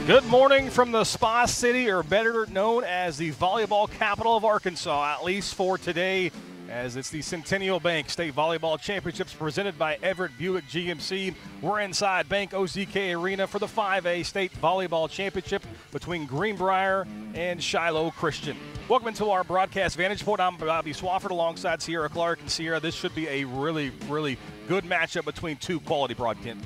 Good morning from the Spa City, or better known as the volleyball capital of Arkansas, at least for today, as it's the Centennial Bank State Volleyball Championships presented by Everett Buick GMC. We're inside Bank OZK Arena for the 5A State Volleyball Championship between Greenbrier and Shiloh Christian. Welcome into our broadcast vantage point. I'm Bobby Swafford alongside Sierra Clark. And Sierra, this should be a really good matchup between two quality broadcast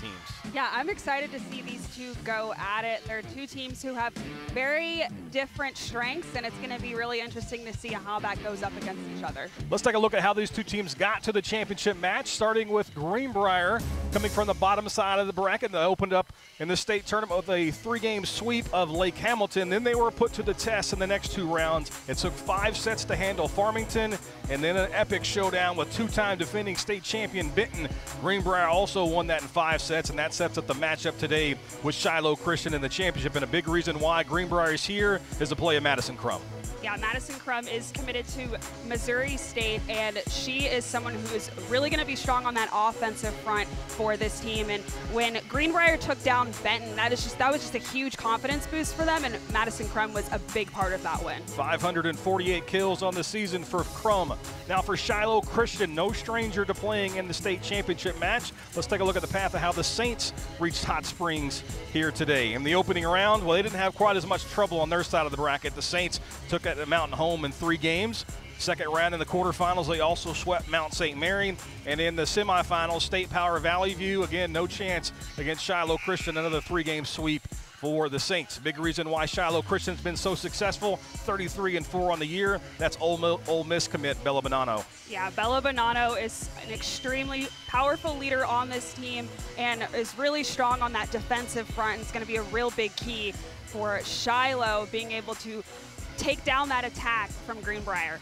teams. Yeah, I'm excited to see these two go at it. They're two teams who have very different strengths, and it's going to be really interesting to see how that goes up against each other. Let's take a look at how these two teams got to the championship match, starting with Greenbrier coming from the bottom side of the bracket. They opened up in the state tournament with a 3-game sweep of Lake Hamilton. Then they were put to the test in the next 2 rounds. It took 5 sets to handle Farmington, and then an epic showdown with 2-time defending state champion Benton. Greenbrier also won that in 5 sets, and that sets up the matchup today with Shiloh Christian in the championship. And a big reason why Greenbrier is here is the play of Madison Crum. Yeah, Madison Crum is committed to Missouri State, and she is someone who is really going to be strong on that offensive front for this team. And when Greenbrier took down Benton, that was just a huge confidence boost for them, and Madison Crum was a big part of that win. 548 kills on the season for Crum. Now for Shiloh Christian, no stranger to playing in the state championship match. Let's take a look at the path of how the Saints reached Hot Springs here today. In the opening round, well, they didn't have quite as much trouble on their side of the bracket. The Saints took the Mountain home in 3 games. Second round in the quarterfinals, they also swept Mount St. Mary. And in the semifinals, State Power Valley View, again, no chance against Shiloh Christian, another 3-game sweep for the Saints. Big reason why Shiloh Christian's been so successful, 33-4 on the year. That's Ole Miss commit Bella Bonanno. Yeah, Bella Bonanno is an extremely powerful leader on this team and is really strong on that defensive front. It's going to be a real big key for Shiloh being able to take down that attack from Greenbrier.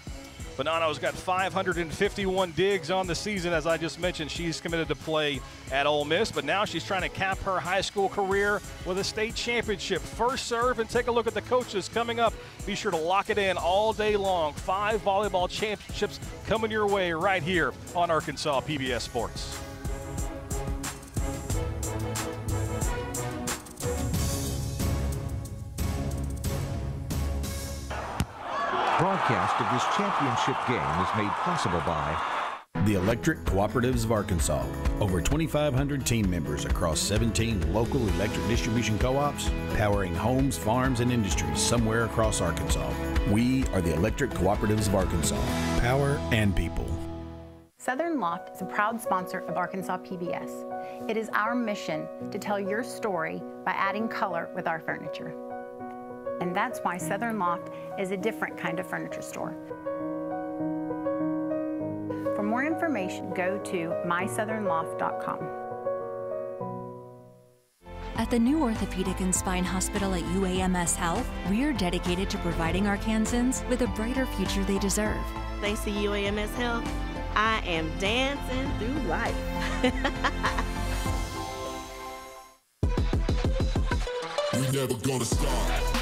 Bonanno's got 551 digs on the season. As I just mentioned, she's committed to play at Ole Miss, but now she's trying to cap her high school career with a state championship. First serve, and take a look at the coaches coming up. Be sure to lock it in all day long. 5 volleyball championships coming your way right here on Arkansas PBS Sports. Broadcast of this championship game is made possible by the Electric Cooperatives of Arkansas. Over 2,500 team members across 17 local electric distribution co-ops, powering homes, farms, and industries somewhere across Arkansas. We are the Electric Cooperatives of Arkansas. Power and people. Southern Loft is a proud sponsor of Arkansas PBS. It is our mission to tell your story by adding color with our furniture. And that's why Southern Loft is a different kind of furniture store. For more information, go to mysouthernloft.com. At the new Orthopedic and Spine Hospital at UAMS Health, we're dedicated to providing Arkansans with a brighter future they deserve. Thanks to UAMS Health, I am dancing through life. We never gonna stop.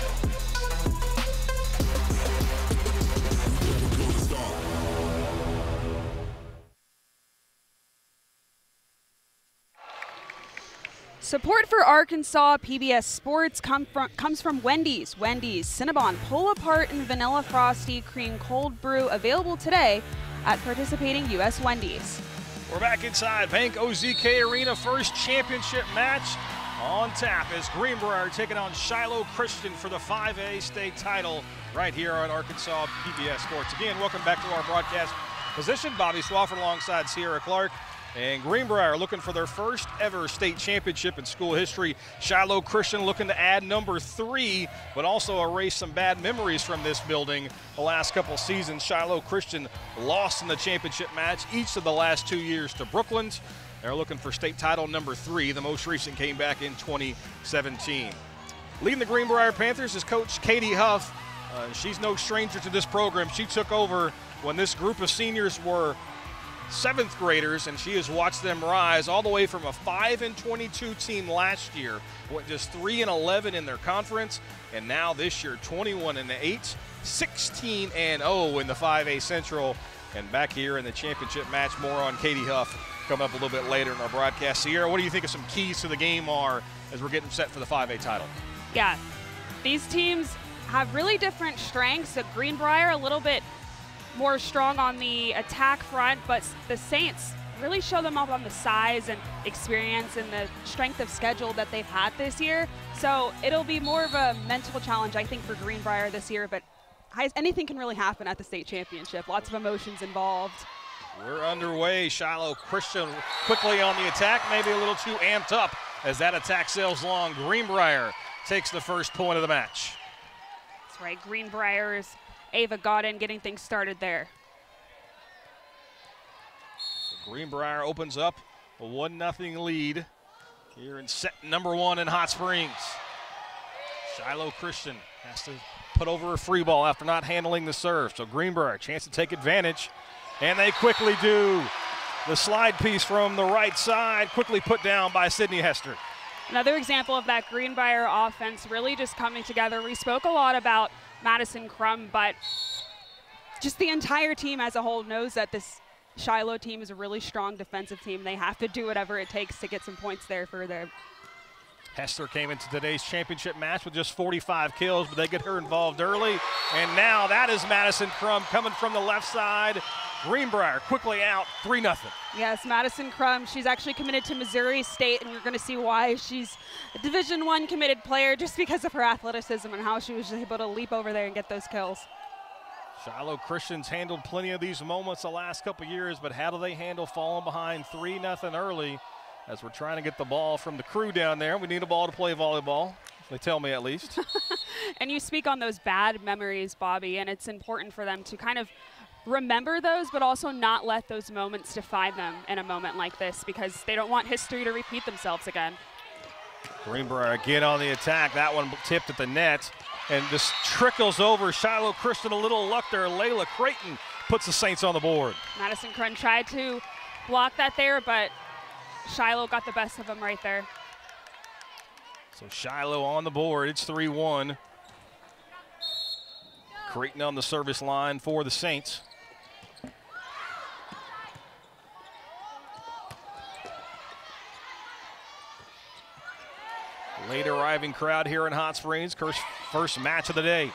Support for Arkansas PBS Sports comes from Wendy's. Wendy's Cinnabon Pull Apart and Vanilla Frosty Cream Cold Brew, available today at participating U.S. Wendy's. We're back inside Bank OZK Arena. First championship match on tap as Greenbrier taking on Shiloh Christian for the 5A state title right here on Arkansas PBS Sports. Again, welcome back to our broadcast position. Bobby Swafford alongside Sierra Clark. And Greenbrier looking for their first ever state championship in school history. Shiloh Christian looking to add number 3, but also erase some bad memories from this building. The last couple seasons, Shiloh Christian lost in the championship match each of the last 2 years to Brooklands. They're looking for state title number 3. The most recent came back in 2017. Leading the Greenbrier Panthers is Coach Katie Huff. She's no stranger to this program. She took over when this group of seniors were 7th graders, and she has watched them rise all the way from a 5-22 team last year, went just 3-11 in their conference, and now this year 21-8, 16-0 in the 5A Central. And back here in the championship match, more on Katie Huff coming up a little bit later in our broadcast. Sierra, what do you think of some keys to the game are as we're getting set for the 5A title? Yeah, these teams have really different strengths. The Greenbrier a little bit more strong on the attack front, but the Saints really show them up on the size and experience and the strength of schedule that they've had this year. So it'll be more of a mental challenge, I think, for Greenbrier this year, but anything can really happen at the state championship. Lots of emotions involved. We're underway. Shiloh Christian quickly on the attack, maybe a little too amped up as that attack sails long. Greenbrier takes the first point of the match. That's right, Greenbrier's Ava Godin getting things started there. Greenbrier opens up a 1-0 lead here in set number 1 in Hot Springs. Shiloh Christian has to put over a free ball after not handling the serve. So Greenbrier, chance to take advantage, and they quickly do. The slide piece from the right side, quickly put down by Sydney Hester. Another example of that Greenbrier offense really just coming together. We spoke a lot about Madison Crum, but just the entire team as a whole knows that this Shiloh team is a really strong defensive team. They have to do whatever it takes to get some points there for their. Hester came into today's championship match with just 45 kills, but they get her involved early. And now that is Madison Crum coming from the left side. Greenbrier quickly out, 3-0. Yes, Madison Crum, she's actually committed to Missouri State, and you're going to see why. She's a Division I committed player just because of her athleticism and how she was able to leap over there and get those kills. Shiloh Christian's handled plenty of these moments the last couple years, but how do they handle falling behind 3-0 early as we're trying to get the ball from the crew down there? We need a ball to play volleyball, they tell me at least. And you speak on those bad memories, Bobby, and it's important for them to kind of remember those, but also not let those moments define them in a moment like this because they don't want history to repeat themselves again. Greenbrier again on the attack. That one tipped at the net and just trickles over. Shiloh Christian, a little luck there. Layla Creighton puts the Saints on the board. Madison Crum tried to block that there, but Shiloh got the best of them right there. So Shiloh on the board. It's 3-1. Creighton on the service line for the Saints. Late arriving crowd here in Hot Springs. First match of the day.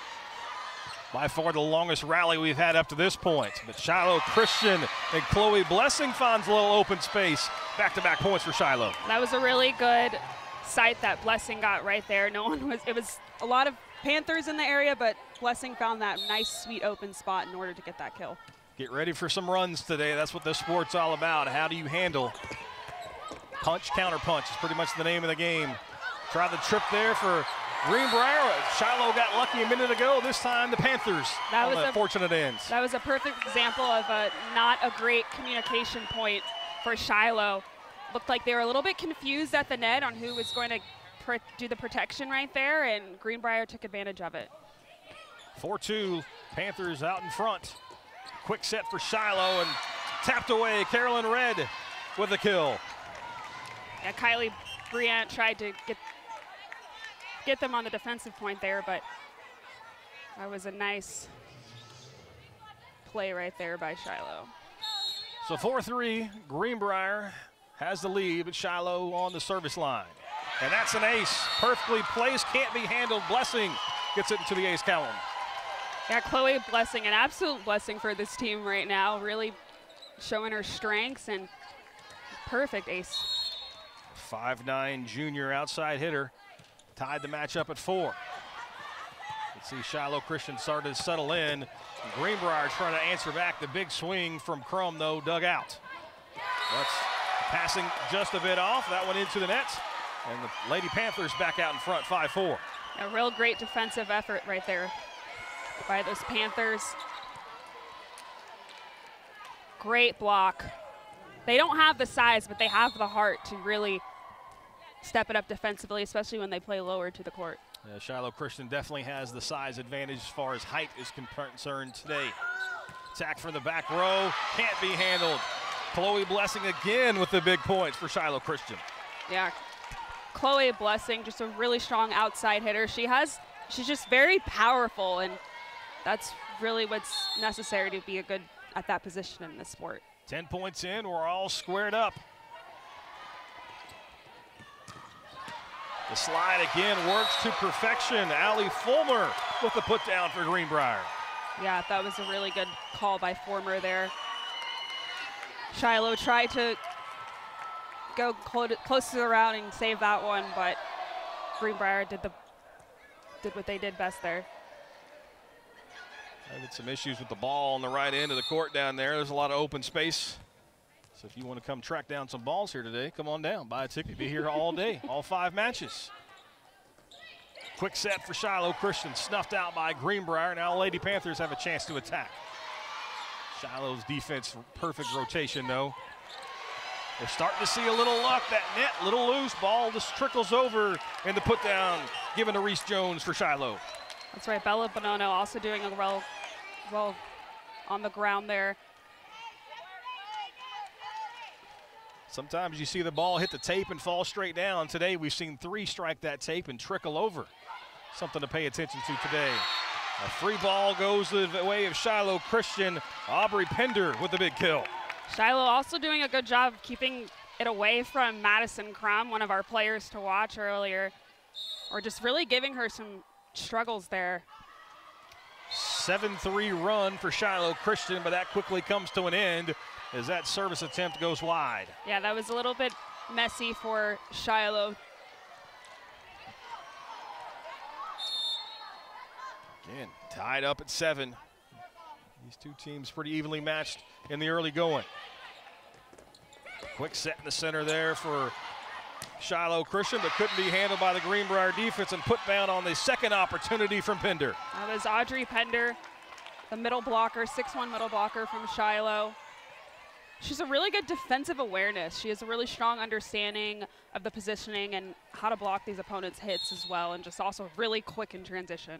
By far the longest rally we've had up to this point. But Shiloh Christian and Chloe Blessing finds a little open space. Back-to-back points for Shiloh. That was a really good sight that Blessing got right there. It was a lot of Panthers in the area, but Blessing found that nice, sweet open spot in order to get that kill. Get ready for some runs today. That's what this sport's all about. How do you handle punch, counter punch is pretty much the name of the game. Try the trip there for Greenbrier. Shiloh got lucky a minute ago. This time the Panthers on the fortunate ends. That was a perfect example of not a great communication point for Shiloh. Looked like they were a little bit confused at the net on who was going to do the protection right there, and Greenbrier took advantage of it. 4-2, Panthers out in front. Quick set for Shiloh and tapped away. Carolyn Red with the kill. Yeah, Kylie Briant tried to get them on the defensive point there, but that was a nice play right there by Shiloh. So 4-3, Greenbrier has the lead, but Shiloh on the service line. And that's an ace. Perfectly placed, can't be handled. Blessing gets it into the ace column. Yeah, Chloe Blessing, an absolute blessing for this team right now. Really showing her strengths and perfect ace. 5'9" junior outside hitter. Tied the match up at 4. Let's see Shiloh Christian started to settle in. Greenbrier trying to answer back. The big swing from Crum, though, dug out. That's passing just a bit off. That one into the net. And the Lady Panthers back out in front, 5-4. A real great defensive effort right there by those Panthers. Great block. They don't have the size, but they have the heart to really step it up defensively, especially when they play lower to the court. Yeah, Shiloh Christian definitely has the size advantage as far as height is concerned today. Attack from the back row, can't be handled. Chloe Blessing again with the big points for Shiloh Christian. Yeah, Chloe Blessing, just a really strong outside hitter. She's just very powerful, and that's really what's necessary to be a good at that position in this sport. 10 points in, we're all squared up. The slide again works to perfection. Allie Fulmer with the put down for Greenbrier. Yeah, that was a really good call by Fulmer there. Shiloh tried to go close to the round and save that one, but Greenbrier did what they did best there. Having some issues with the ball on the right end of the court down there. There's a lot of open space. So if you want to come track down some balls here today, come on down, buy a ticket, be here all day, all 5 matches. Quick set for Shiloh Christian, snuffed out by Greenbrier. Now Lady Panthers have a chance to attack. Shiloh's defense, perfect rotation though. They're starting to see a little luck. That net, little loose, ball just trickles over in the put down, given to Reese Jones for Shiloh. That's right, Bella Bonono also doing a well on the ground there. Sometimes you see the ball hit the tape and fall straight down. Today we've seen 3 strike that tape and trickle over. Something to pay attention to today. A free ball goes the way of Shiloh Christian. Aubrey Pender with the big kill. Shiloh also doing a good job keeping it away from Madison Crum, one of our players to watch earlier, or just really giving her some struggles there. 7-3 run for Shiloh Christian, but that quickly comes to an end as that service attempt goes wide. Yeah, that was a little bit messy for Shiloh. Again, tied up at 7. These two teams pretty evenly matched in the early going. Quick set in the center there for Shiloh Christian, but couldn't be handled by the Greenbrier defense and put down on the second opportunity from Pender. That was Audrey Pender, the middle blocker, 6'1" middle blocker from Shiloh. She's a really good defensive awareness. She has a really strong understanding of the positioning and how to block these opponents' hits as well, and just also really quick in transition.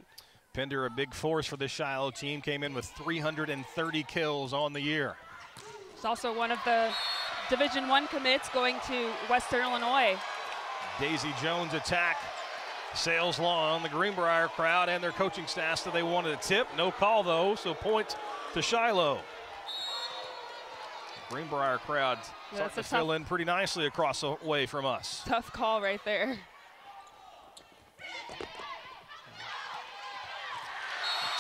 Pender, a big force for this Shiloh team, came in with 330 kills on the year. She's also one of the Division I commits going to Western Illinois. Daisy Jones attack sails long. The Greenbrier crowd and their coaching staff said they wanted a tip. No call though, so point to Shiloh. The Greenbrier crowd starting to fill in pretty nicely across the way from us. Tough call right there.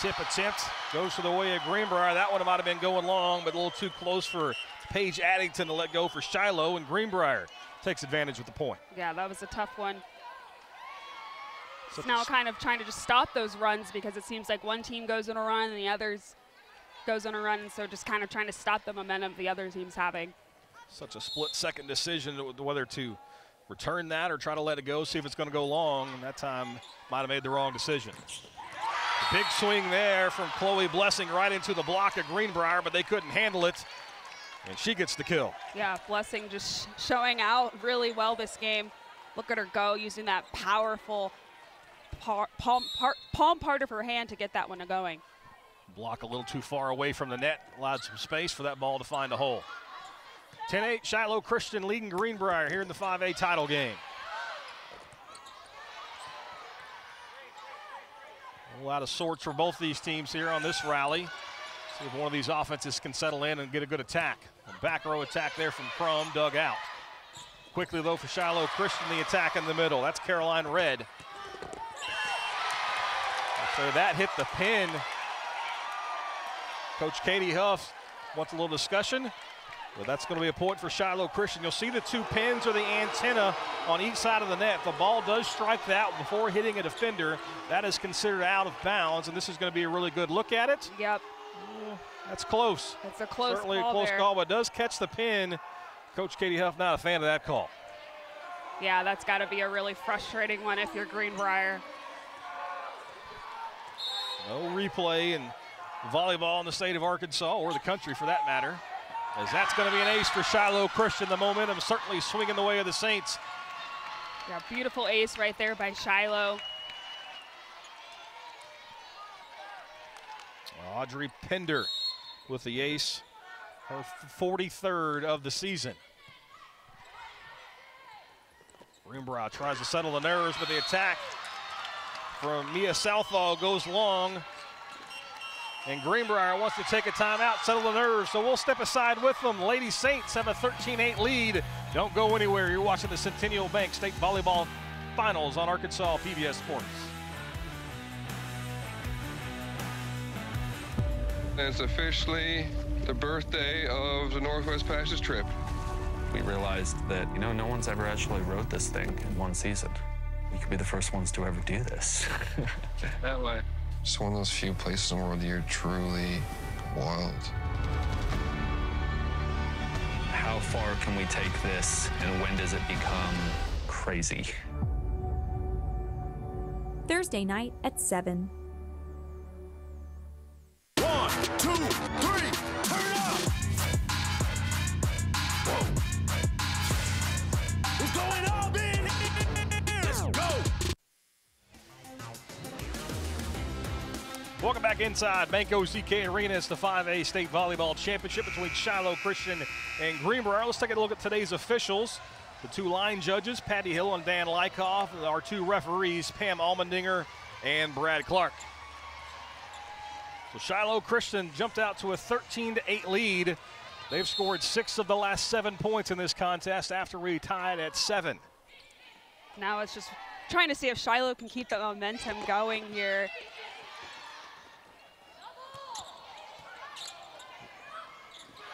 Tip attempt goes to the way of Greenbrier. That one might have been going long, but a little too close for Paige Addington to let go for Shiloh, and Greenbrier takes advantage with the point. Yeah, that was a tough one. It's now kind of trying to just stop those runs because it seems like one team goes on a run and the others goes on a run, and so just kind of trying to stop the momentum the other team's having. Such a split-second decision whether to return that or try to let it go, see if it's going to go long, and that time might have made the wrong decision. Big swing there from Chloe Blessing right into the block of Greenbrier, but they couldn't handle it, and she gets the kill. Yeah, Blessing just showing out really well this game. Look at her go, using that powerful palm part of her hand to get that one going. Block a little too far away from the net, allowed some space for that ball to find a hole. 10-8, Shiloh Christian leading Greenbrier here in the 5A title game. A lot of sorts for both these teams here on this rally. See if one of these offenses can settle in and get a good attack. A back row attack there from Crum, dug out. Quickly though for Shiloh Christian, the attack in the middle. That's Caroline Red. So that hit the pin. Coach Katie Huff wants a little discussion, but that's going to be a point for Shiloh Christian. You'll see the 2 pins or the antenna on each side of the net. The ball does strike that before hitting a defender. That is considered out of bounds, and this is going to be a really good look at it. Yep. That's close. It's a close Certainly call a close there. call, but does catch the pin. Coach Katie Huff not a fan of that call. Yeah, that's got to be a really frustrating one if you're Greenbrier. No replay in volleyball in the state of Arkansas, or the country for that matter, as that's going to be an ace for Shiloh Christian. The momentum certainly swinging the way of the Saints. Yeah, beautiful ace right there by Shiloh. Audrey Pender with the ace, her 43rd of the season. Greenbrier tries to settle the nerves, but the attack from Mia Southall goes long. And Greenbrier wants to take a timeout, settle the nerves, so we'll step aside with them. Lady Saints have a 13-8 lead. Don't go anywhere. You're watching the Centennial Bank State Volleyball Finals on Arkansas PBS Sports. It's officially the birthday of the Northwest Passage trip. We realized that, you know, no one's ever actually rode this thing in one season. We could be the first ones to ever do this. That way. It's one of those few places in the world you're truly wild. How far can we take this, and when does it become crazy? Thursday night at 7. 1, 2, 3, turn it up! Whoa. What's going on in here? Let's go! Welcome back inside Bank OZK Arena. It's the 5A State Volleyball Championship between Shiloh Christian and Greenbrier. Let's take a look at today's officials. The two line judges, Patty Hill and Dan Lykoff. Our two referees, Pam Almendinger and Brad Clark. So Shiloh Christian jumped out to a 13-8 lead. They've scored 6 of the last 7 points in this contest after we tied at 7. Now it's just trying to see if Shiloh can keep the momentum going here.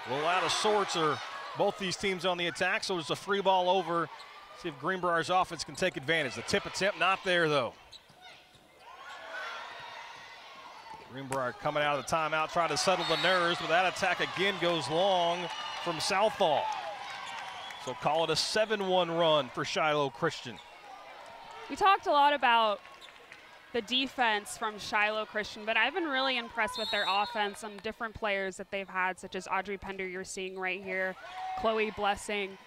A little out of sorts are both these teams on the attack, so it's a free ball over. See if Greenbrier's offense can take advantage. The tip attempt not there, though. Greenbrier coming out of the timeout, trying to settle the nerves, but that attack again goes long from Southall. So call it a 7-1 run for Shiloh Christian. We talked a lot about the defense from Shiloh Christian, but I've been really impressed with their offense and different players that they've had, such as Audrey Pender you're seeing right here, Chloe Blessing,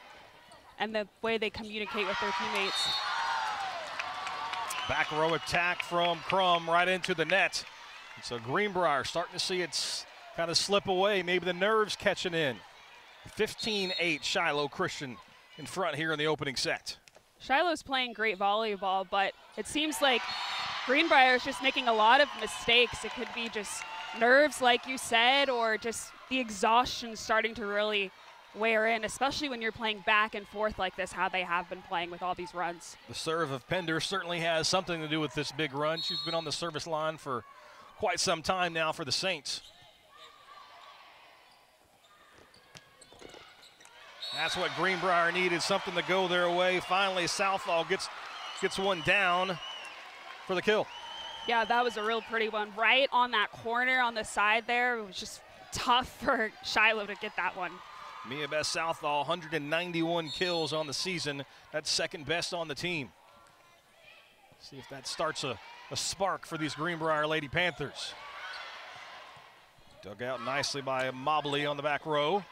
and the way they communicate with their teammates. Back row attack from Crum right into the net. And so Greenbrier starting to see it kind of slip away, maybe the nerves catching in. 15-8 Shiloh Christian in front here in the opening set. Shiloh's playing great volleyball, but it seems like Greenbrier is just making a lot of mistakes. It could be just nerves, like you said, or just the exhaustion starting to really wear in, especially when you're playing back and forth like this, how they have been playing with all these runs. The serve of Pender certainly has something to do with this big run. She's been on the service line for quite some time now for the Saints. That's what Greenbrier needed, something to go their way. Finally, Southall gets one down for the kill. Yeah, that was a real pretty one. Right on that corner on the side there. It was just tough for Shiloh to get that one. Mia Beth Southall, 191 kills on the season. That's second best on the team. See if that starts a spark for these Greenbrier Lady Panthers. Dug out nicely by Mobley on the back row.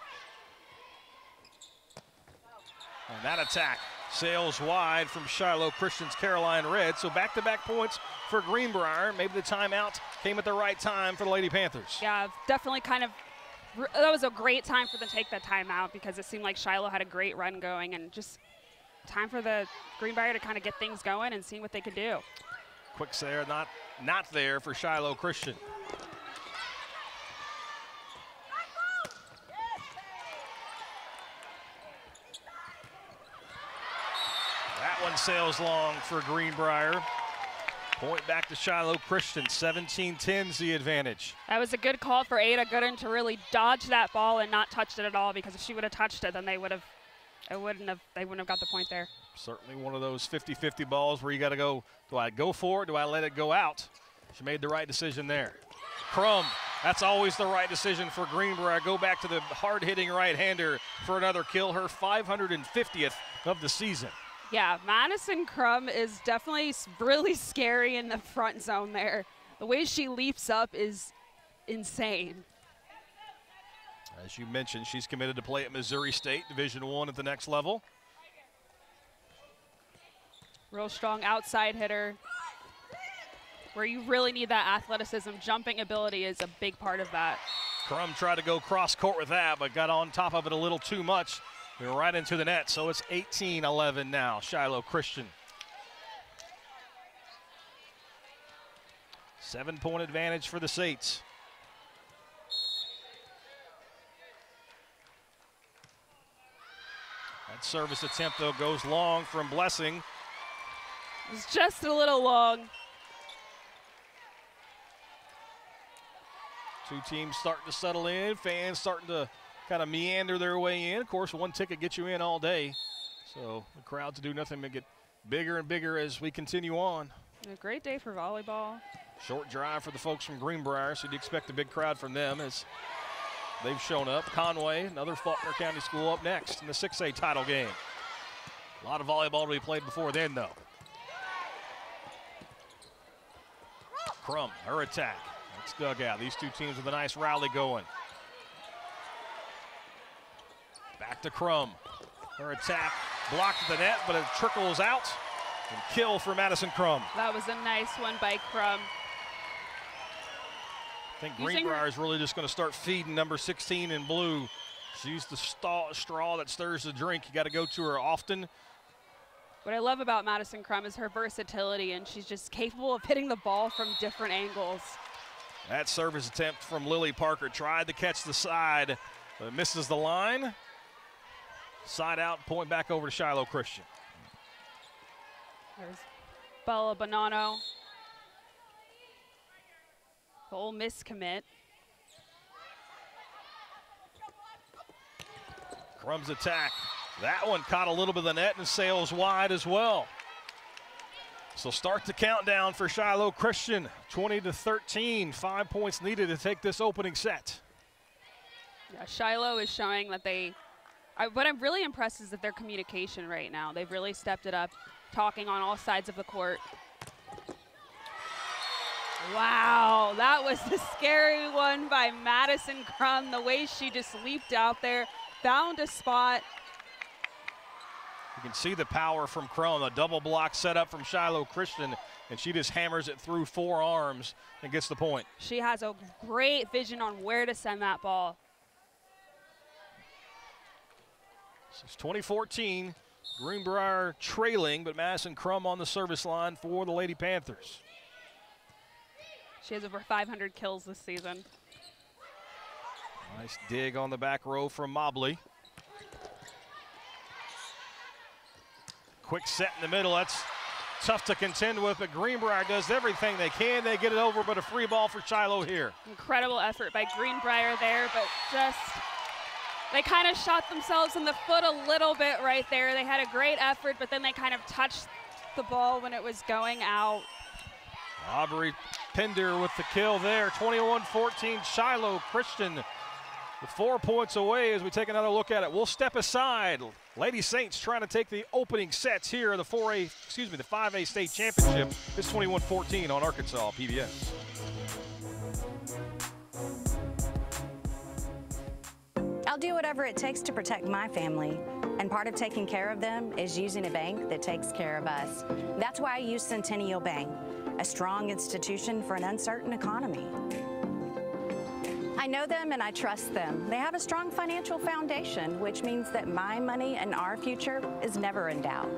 And that attack sails wide from Shiloh Christian's Caroline Red. So back-to-back points for Greenbrier. Maybe the timeout came at the right time for the Lady Panthers. Yeah, definitely kind of, that was a great time for them to take that timeout because it seemed like Shiloh had a great run going and just time for the Greenbrier to kind of get things going and see what they could do. Quick there, not there for Shiloh Christian. That one sails long for Greenbrier. Point back to Shiloh Christian, 17-10's the advantage. That was a good call for Ada Gooden to really dodge that ball and not touch it at all, because if she would have touched it, then they wouldn't have got the point there. Certainly one of those 50-50 balls where you got to go, do I go for it, do I let it go out? She made the right decision there. Crum, that's always the right decision for Greenbrier. Go back to the hard-hitting right-hander for another kill, her 550th of the season. Yeah, Madison Crum is definitely really scary in the front zone there. The way she leaps up is insane. As you mentioned, she's committed to play at Missouri State, Division I at the next level. Real strong outside hitter. Where you really need that athleticism, jumping ability is a big part of that. Crum tried to go cross court with that, but got on top of it a little too much. We were right into the net, so it's 18-11 now, Shiloh Christian. 7-point advantage for the Saints. That service attempt, though, goes long from Blessing. It's just a little long. Two teams starting to settle in, fans starting to kind of meander their way in. Of course, one ticket gets you in all day. So the crowds do nothing but get bigger and bigger as we continue on. A great day for volleyball. Short drive for the folks from Greenbrier, so you'd expect a big crowd from them as they've shown up. Conway, another Faulkner County school, up next in the 6A title game. A lot of volleyball to be played before then, though. Crum, her attack. It's dugout. These two teams with a nice rally going. Back to Crum. Her attack blocked the net, but it trickles out. And kill for Madison Crum. That was a nice one by Crum. I think Greenbrier is really just going to start feeding number 16 in blue. She's the straw that stirs the drink. You got to go to her often. What I love about Madison Crum is her versatility, and she's just capable of hitting the ball from different angles. That service attempt from Lily Parker tried to catch the side, but misses the line. Side out, point back over to Shiloh Christian. There's Bella Bonanno. The Ole Miss commit. Crum's attack. That one caught a little bit of the net and sails wide as well. So start the countdown for Shiloh Christian. 20-13, 5 points needed to take this opening set. Yeah, Shiloh is showing that what I'm really impressed is that their communication right now. They've really stepped it up, talking on all sides of the court. Wow, that was the scary one by Madison Crum. The way she just leaped out there, found a spot. You can see the power from Crum, a double block set up from Shiloh Christian, and she just hammers it through 4 arms and gets the point. She has a great vision on where to send that ball. It's 2014, Greenbrier trailing, but Madison Crum on the service line for the Lady Panthers. She has over 500 kills this season. Nice dig on the back row from Mobley. Quick set in the middle, that's tough to contend with, but Greenbrier does everything they can. They get it over, but a free ball for Shiloh here. Incredible effort by Greenbrier there, but just, they kind of shot themselves in the foot a little bit right there. They had a great effort, but then they kind of touched the ball when it was going out. Aubrey Pender with the kill there. 21-14, Shiloh Christian with 4 points away as we take another look at it. We'll step aside. Lady Saints trying to take the opening sets here of the 5A state championship. It's 21-14 on Arkansas PBS. I'll do whatever it takes to protect my family, and part of taking care of them is using a bank that takes care of us. That's why I use Centennial Bank, a strong institution for an uncertain economy. I know them and I trust them. They have a strong financial foundation, which means that my money and our future is never in doubt.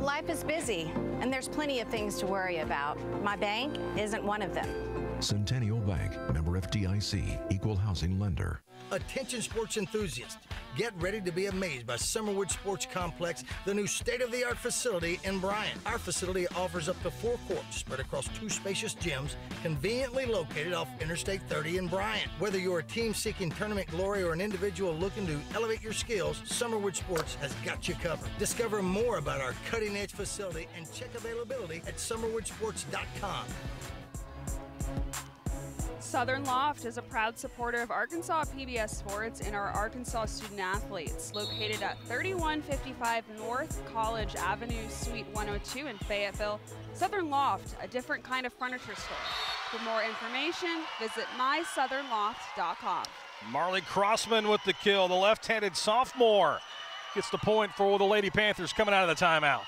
Life is busy, and there's plenty of things to worry about. My bank isn't one of them. Centennial Bank, member FDIC, equal housing lender. Attention sports enthusiasts, get ready to be amazed by Summerwood Sports Complex, the new state-of-the-art facility in Bryan. Our facility offers up to 4 courts spread across 2 spacious gyms, conveniently located off Interstate 30 in Bryan. Whether you're a team seeking tournament glory or an individual looking to elevate your skills, Summerwood Sports has got you covered. Discover more about our cutting-edge facility and check availability at summerwoodsports.com. Southern Loft is a proud supporter of Arkansas PBS Sports and our Arkansas student athletes. Located at 3155 North College Avenue, Suite 102 in Fayetteville, Southern Loft, a different kind of furniture store. For more information, visit mysouthernloft.com. Marley Crossman with the kill, the left-handed sophomore gets the point for the Lady Panthers coming out of the timeout.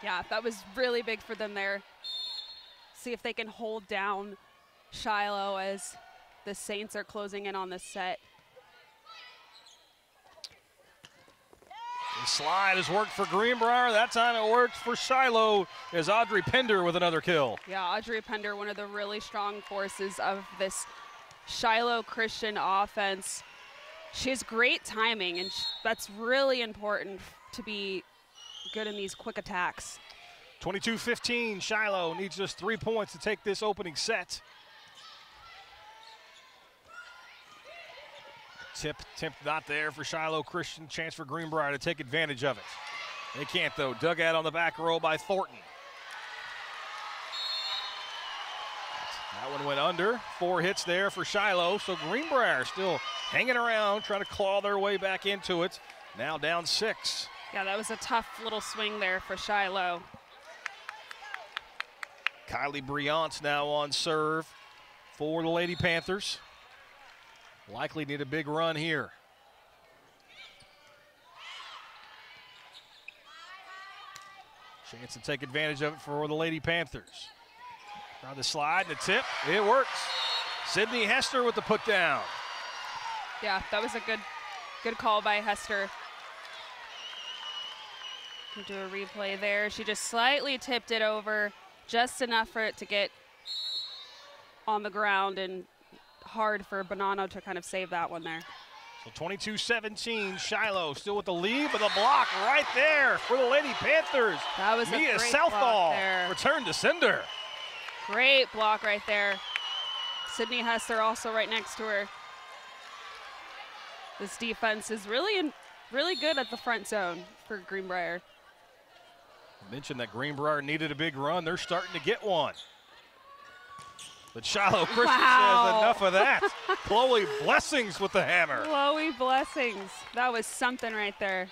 Yeah, that was really big for them there. See if they can hold down Shiloh as the Saints are closing in on this set. The slide has worked for Greenbrier. That time it worked for Shiloh as Audrey Pender with another kill. Yeah, Audrey Pender, one of the really strong forces of this Shiloh Christian offense. She has great timing, and that's really important to be good in these quick attacks. 22-15, Shiloh needs just 3 points to take this opening set. Tip not there for Shiloh Christian. Chance for Greenbrier to take advantage of it. They can't, though. Dug out on the back row by Thornton. That one went under. 4 hits there for Shiloh. So Greenbrier still hanging around, trying to claw their way back into it. Now down 6. Yeah, that was a tough little swing there for Shiloh. Kylie Briance now on serve for the Lady Panthers. Likely need a big run here. Chance to take advantage of it for the Lady Panthers. Try the slide and the tip. It works. Sydney Hester with the put down. Yeah, that was a good call by Hester. Can do a replay there. She just slightly tipped it over, just enough for it to get on the ground, and hard for Bonanno to kind of save that one there. So 22-17, Shiloh still with the lead, but the block right there for the Lady Panthers. That was Mia a great Southall block there. Return to sender. Great block right there. Sydney Hester also right next to her. This defense is really good at the front zone for Greenbrier. I mentioned that Greenbrier needed a big run. They're starting to get one. But Shiloh Christian says enough of that. Chloe Blessings with the hammer. Chloe Blessings. That was something right there.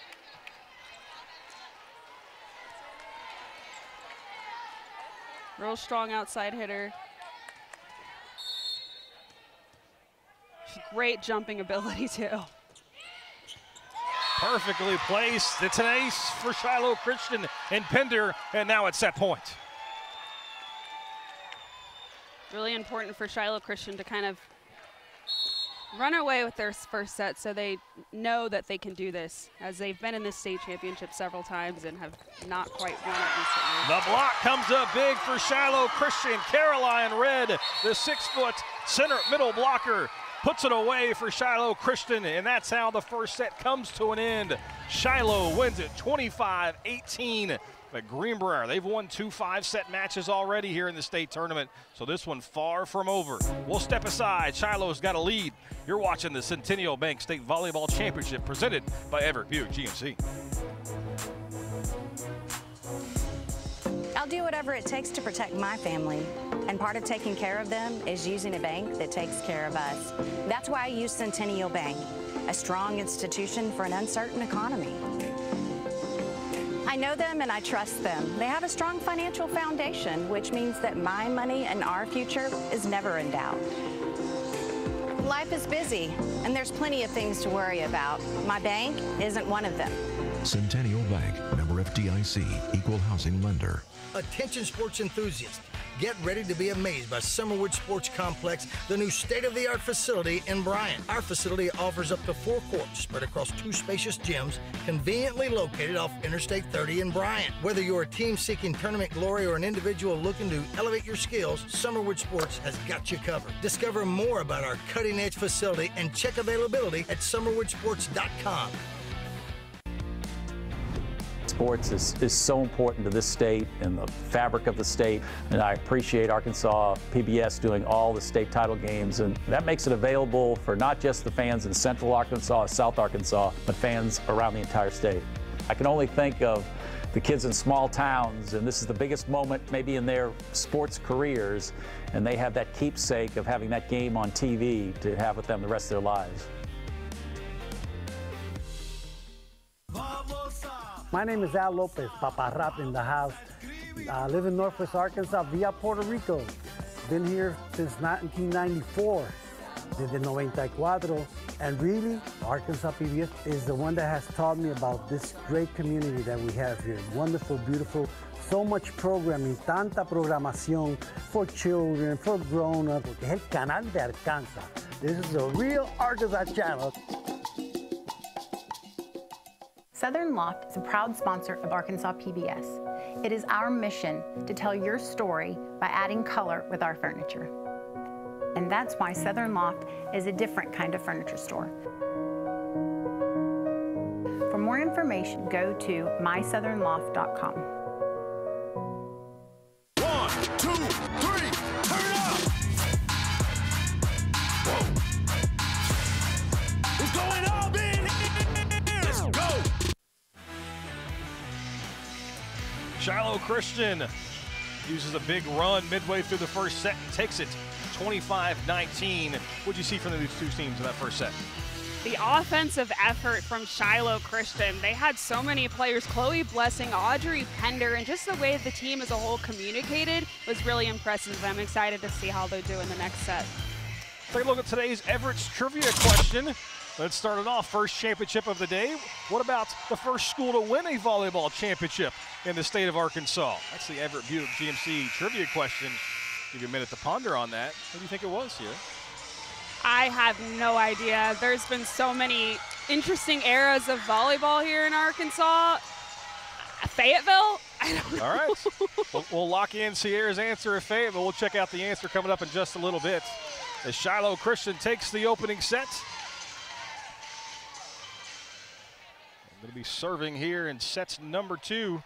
Real strong outside hitter. Great jumping ability, too. Perfectly placed. It's an ace for Shiloh Christian and Pender, and now it's set point. Really important for Shiloh Christian to kind of run away with their first set so they know that they can do this, as they've been in this state championship several times and have not quite won it recently. The block comes up big for Shiloh Christian. Caroline Red, the 6-foot center middle blocker, puts it away for Shiloh Christian, and that's how the first set comes to an end. Shiloh wins it 25-18. But Greenbrier, they've won 2 5-set matches already here in the state tournament, so this one far from over. We'll step aside. Shiloh's got a lead. You're watching the Centennial Bank State Volleyball Championship presented by Everett Buick GMC. I'll do whatever it takes to protect my family, and part of taking care of them is using a bank that takes care of us. That's why I use Centennial Bank, a strong institution for an uncertain economy. I know them and I trust them. They have a strong financial foundation, which means that my money and our future is never in doubt. Life is busy, and there's plenty of things to worry about. My bank isn't one of them. Centennial Bank, member FDIC, equal housing lender. Attention sports enthusiasts, get ready to be amazed by Summerwood Sports Complex, the new state-of-the-art facility in Bryant. Our facility offers up to 4 courts spread across 2 spacious gyms, conveniently located off Interstate 30 in Bryant. Whether you're a team seeking tournament glory or an individual looking to elevate your skills, Summerwood Sports has got you covered. Discover more about our cutting-edge facility and check availability at summerwoodsports.com. Sports is so important to this state and the fabric of the state, and I appreciate Arkansas PBS doing all the state title games, and that makes it available for not just the fans in Central Arkansas, South Arkansas, but fans around the entire state. I can only think of the kids in small towns, and this is the biggest moment maybe in their sports careers, and they have that keepsake of having that game on TV to have with them the rest of their lives. My name is Al Lopez, Papa Rap in the house. I live in Northwest Arkansas via Puerto Rico. Been here since 1994, desde 94. And really, Arkansas PBS is the one that has taught me about this great community that we have here. Wonderful, beautiful, so much programming, tanta programación for children, for grown-ups. Porque es el canal de Arkansas. This is a real Arkansas channel. Southern Loft is a proud sponsor of Arkansas PBS. It is our mission to tell your story by adding color with our furniture. And that's why Southern Loft is a different kind of furniture store. information, go to mysouthernloft.com. 1, 2, 3, turn up! Whoa. What's going on in here? Let's go! Shiloh Christian uses a big run midway through the first set and takes it 25-19. What'd you see from these two teams in that first set? The offensive effort from Shiloh Christian. They had so many players, Chloe Blessing, Audrey Pender, and just the way the team as a whole communicated was really impressive. I'm excited to see how they do in the next set. Take a look at today's Everett's trivia question. Let's start it off. First championship of the day. What about the first school to win a volleyball championship in the state of Arkansas? That's the Everett Buick GMC trivia question. Give you a minute to ponder on that. What do you think it was here? I have no idea. There's been so many interesting eras of volleyball here in Arkansas. Fayetteville? I don't know. All right. We'll lock in Sierra's answer of Fayetteville. We'll check out the answer coming up in just a little bit as Shiloh Christian takes the opening set. Going to be serving here in sets number 2.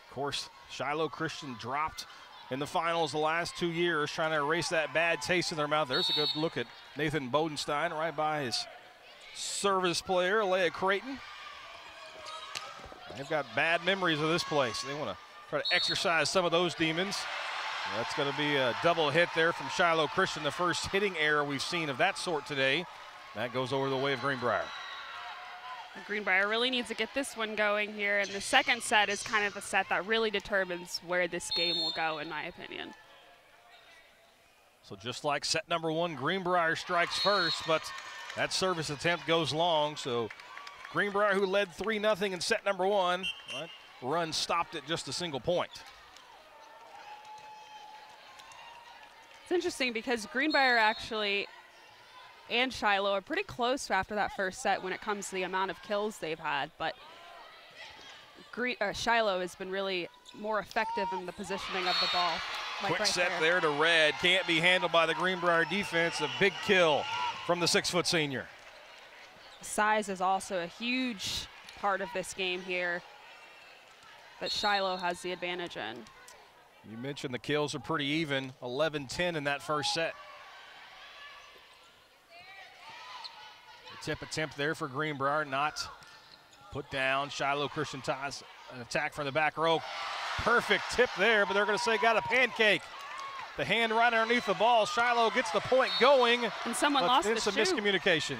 Of course, Shiloh Christian dropped in the finals the last 2 years, trying to erase that bad taste in their mouth. There's a good look at Nathan Bodenstein right by his service player, Leah Creighton. They've got bad memories of this place. They want to try to exercise some of those demons. That's going to be a double hit there from Shiloh Christian, the first hitting error we've seen of that sort today. That goes over the way of Greenbrier. Greenbrier really needs to get this one going here, and the second set is kind of the set that really determines where this game will go, in my opinion. So just like set number 1, Greenbrier strikes first, but that service attempt goes long. So Greenbrier, who led 3-0 in set number 1, but run stopped at just a single point. It's interesting because Greenbrier actually and Shiloh are pretty close after that first set when it comes to the amount of kills they've had, but Shiloh has been really more effective in the positioning of the ball. Quick right set there to Red. Can't be handled by the Greenbrier defense. A big kill from the 6-foot senior. Size is also a huge part of this game here that Shiloh has the advantage in. You mentioned the kills are pretty even, 11-10 in that first set. Tip attempt there for Greenbrier, not put down. Shiloh Christian ties an attack from the back row. Perfect tip there, but they're going to say got a pancake. The hand right underneath the ball. Shiloh gets the point going. And someone lost the shoe. Some miscommunication.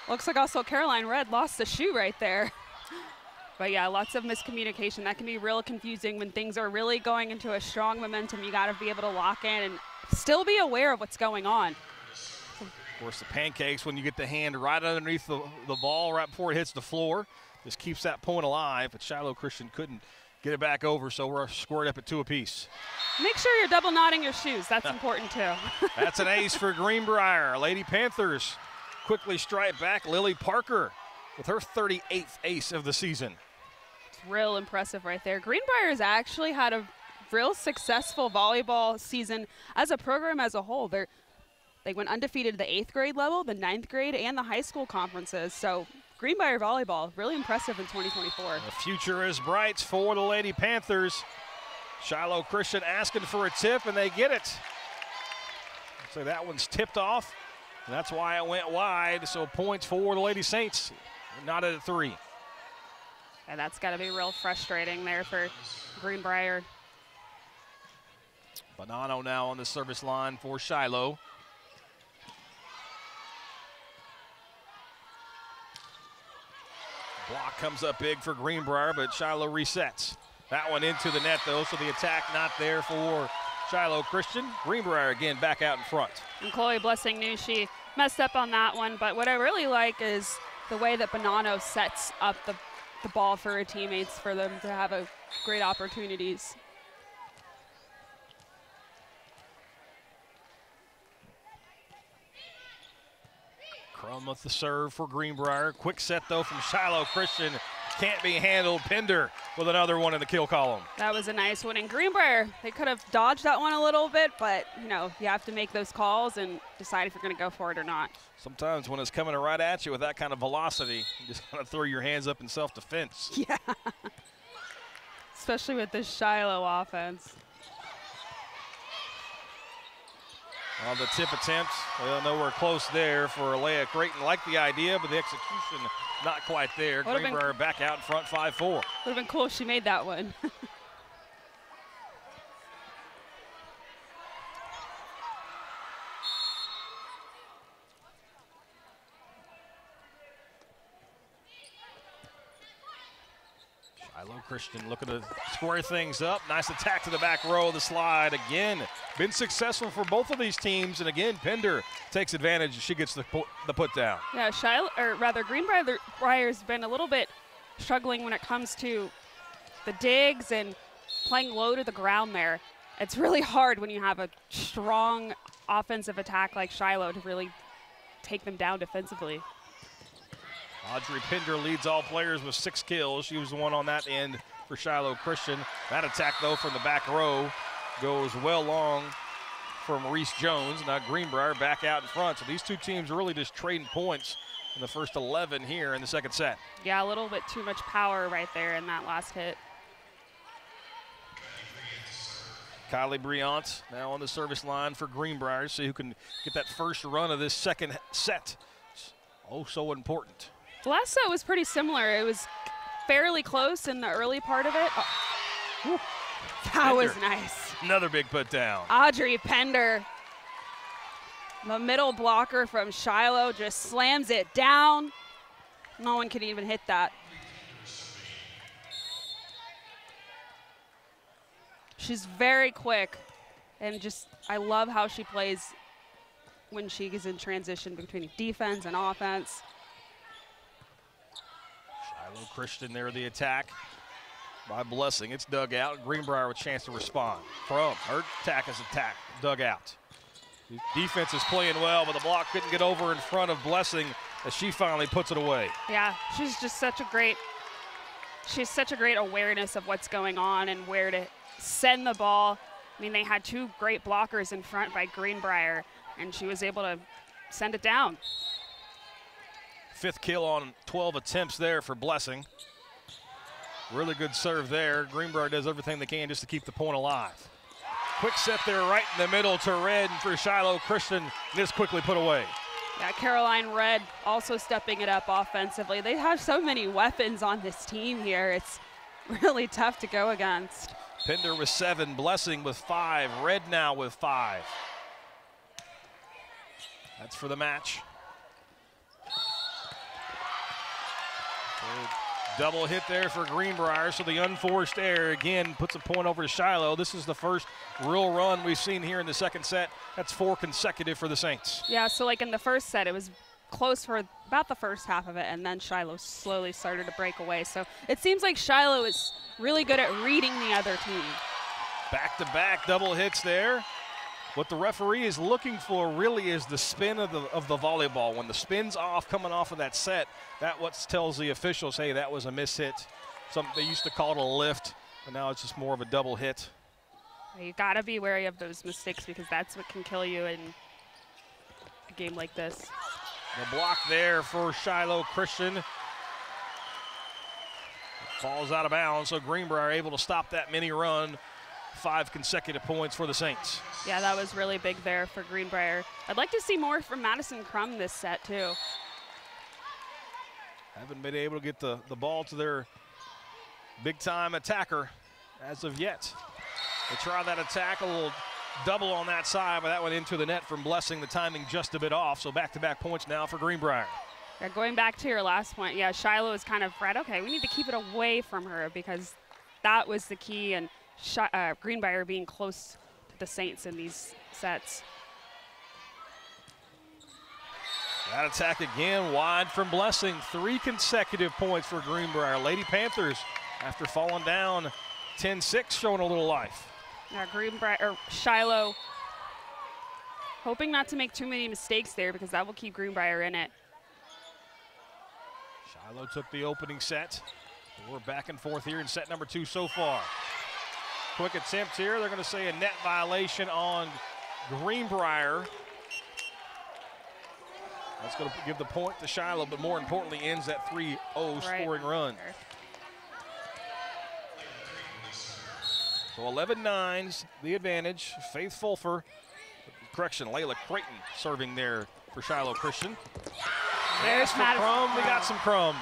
Looks like also Caroline Red lost the shoe right there. But yeah, lots of miscommunication. That can be real confusing when things are really going into a strong momentum. You got to be able to lock in and still be aware of what's going on. Of course, the pancakes when you get the hand right underneath the ball right before it hits the floor. This keeps that point alive, but Shiloh Christian couldn't get it back over, so we're scored up at 2 apiece. Make sure you're double knotting your shoes. That's important, too. That's an ace for Greenbrier. Lady Panthers quickly strike back. Lily Parker with her 38th ace of the season. It's real impressive right there. Greenbrier has actually had a real successful volleyball season as a program as a whole. They went undefeated at the 8th grade level, the 9th grade, and the high school conferences. So Greenbrier volleyball, really impressive in 2024. The future is bright for the Lady Panthers. Shiloh Christian asking for a tip, and they get it. So that one's tipped off, and that's why it went wide. So points for the Lady Saints, not at 3. And that's got to be real frustrating there for Greenbrier. Bonanno now on the service line for Shiloh. Block comes up big for Greenbrier, but Shiloh resets. That one into the net, though, so the attack not there for Shiloh Christian. Greenbrier again back out in front. And Chloe Blessing knew she messed up on that one, but what I really like is the way that Bonanno sets up the ball for her teammates for them to have great opportunities. Crum with the serve for Greenbrier. Quick set, though, from Shiloh Christian. can't be handled. Pinder with another one in the kill column. That was a nice one. And Greenbrier, they could have dodged that one a little bit, but, you know, you have to make those calls and decide if you're going to go for it or not. Sometimes when it's coming right at you with that kind of velocity, you just kind of throw your hands up in self-defense. Yeah. Especially with this Shiloh offense. On the tip attempt, well, nowhere close there for Alea Creighton. Like the idea, but the execution not quite there. Greenbrier back out in front, 5-4. Would have been cool if she made that one. Shiloh Christian looking to square things up. Nice attack to the back row of the slide again. Been successful for both of these teams, and again, Pinder takes advantage and she gets the put down. Yeah, Greenbrier's been a little bit struggling when it comes to the digs and playing low to the ground there. It's really hard when you have a strong offensive attack like Shiloh to really take them down defensively. Audrey Pinder leads all players with 6 kills. She was the one on that end for Shiloh Christian. That attack, though, from the back row goes well long from Reese Jones. Now Greenbrier back out in front. So these two teams are really just trading points in the first 11 here in the second set. Yeah, a little bit too much power right there in that last hit. Kylie Briant now on the service line for Greenbrier. See who can get that first run of this second set. It's oh so important. The last set was pretty similar. It was fairly close in the early part of it. Oh. That was nice. Another big put down. Audrey Pinder, the middle blocker from Shiloh, just slams it down. No one can even hit that. She's very quick, and just I love how she plays when she is in transition between defense and offense. Shiloh Christian there, the attack by Blessing. It's dug out. Greenbrier with a chance to respond. From her attack is dug out. The defense is playing well, but the block couldn't get over in front of Blessing as she finally puts it away. Yeah, she's just such a great awareness of what's going on and where to send the ball. I mean, they had 2 great blockers in front by Greenbrier, and she was able to send it down. 5th kill on 12 attempts there for Blessing. Really good serve there. Greenbrier does everything they can just to keep the point alive. Quick set there right in the middle to Red for Shiloh Christian. This quickly put away. Yeah, Caroline Red also stepping it up offensively. They have so many weapons on this team here. It's really tough to go against. Pinder with 7, Blessing with 5, Red now with 5. That's for the match. Double hit there for Greenbrier, so the unforced error again puts a point over to Shiloh. This is the first real run we've seen here in the second set. That's 4 consecutive for the Saints. Yeah, so like in the first set, it was close for about the first half of it, and then Shiloh slowly started to break away. So it seems like Shiloh is really good at reading the other team. Back-to-back double hits there. What the referee is looking for really is the spin of the volleyball. When the spin's off, coming off of that set, that what tells the officials, hey, that was a miss hit. They used to call it a lift, but now it's just more of a double hit. You gotta be wary of those mistakes because that's what can kill you in a game like this. The block there for Shiloh Christian. It falls out of bounds, so Greenbrier able to stop that mini run. 5 consecutive points for the Saints. Yeah, that was really big there for Greenbrier. I'd like to see more from Madison Crum this set, too. Haven't been able to get the ball to their big-time attacker as of yet. They try that attack, a little double on that side, but that went into the net from Blessing. The timing just a bit off, so back-to-back points now for Greenbrier. Yeah, going back to your last point, yeah, Shiloh is kind of right. Okay, we need to keep it away from her because that was the key, and Greenbrier being close to the Saints in these sets. That attack again wide from Blessing. 3 consecutive points for Greenbrier. Lady Panthers, after falling down 10-6, showing a little life. Yeah, Shiloh hoping not to make too many mistakes there because that will keep Greenbrier in it. Shiloh took the opening set. We're back and forth here in set number 2 so far. Quick attempt here. They're going to say a net violation on Greenbrier. That's going to give the point to Shiloh, but more importantly ends that 3-0 scoring run. So 11-9's the advantage. Faith Fulfer, correction, Layla Creighton serving there for Shiloh Christian. There's Madison. Crumb. We got some crumb.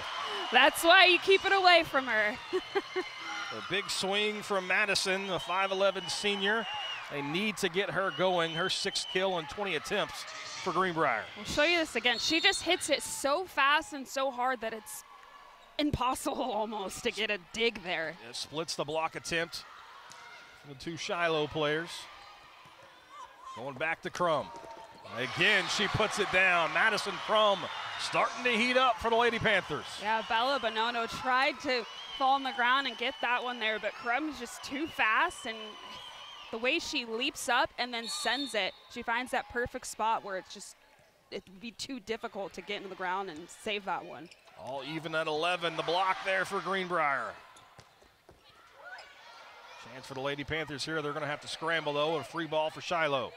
That's why you keep it away from her. A big swing from Madison, a 5'11 senior. They need to get her going. Her 6th kill on 20 attempts for Greenbrier. We'll show you this again. She just hits it so fast and so hard that it's impossible almost to get a dig there. It splits the block attempt from the 2 Shiloh players. Going back to Crum. Again, she puts it down. Madison Crum starting to heat up for the Lady Panthers. Yeah, Bella Bonono tried to fall on the ground and get that one there, but Crum is just too fast, and the way she leaps up and then sends it, she finds that perfect spot where it would be too difficult to get into the ground and save that one. All even at 11, the block there for Greenbrier. Chance for the Lady Panthers here. They're going to have to scramble, though. A free ball for Shiloh.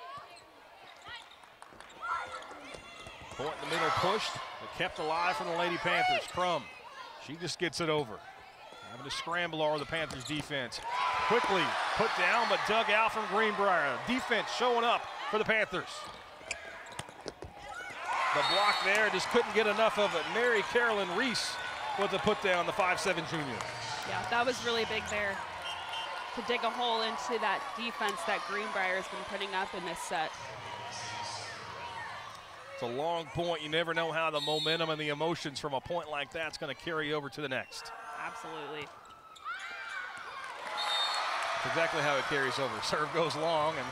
Point in the middle pushed, but kept alive from the Lady Panthers. Crum, she just gets it over. Having to scramble over the Panthers defense. Quickly put down, but dug out from Greenbrier. Defense showing up for the Panthers. The block there, just couldn't get enough of it. Mary Carolyn Reese with the put down, the 5'7 junior. Yeah, that was really big there to dig a hole into that defense that Greenbrier has been putting up in this set. It's a long point. You never know how the momentum and the emotions from a point like that's going to carry over to the next. Absolutely. That's exactly how it carries over. Serve goes long and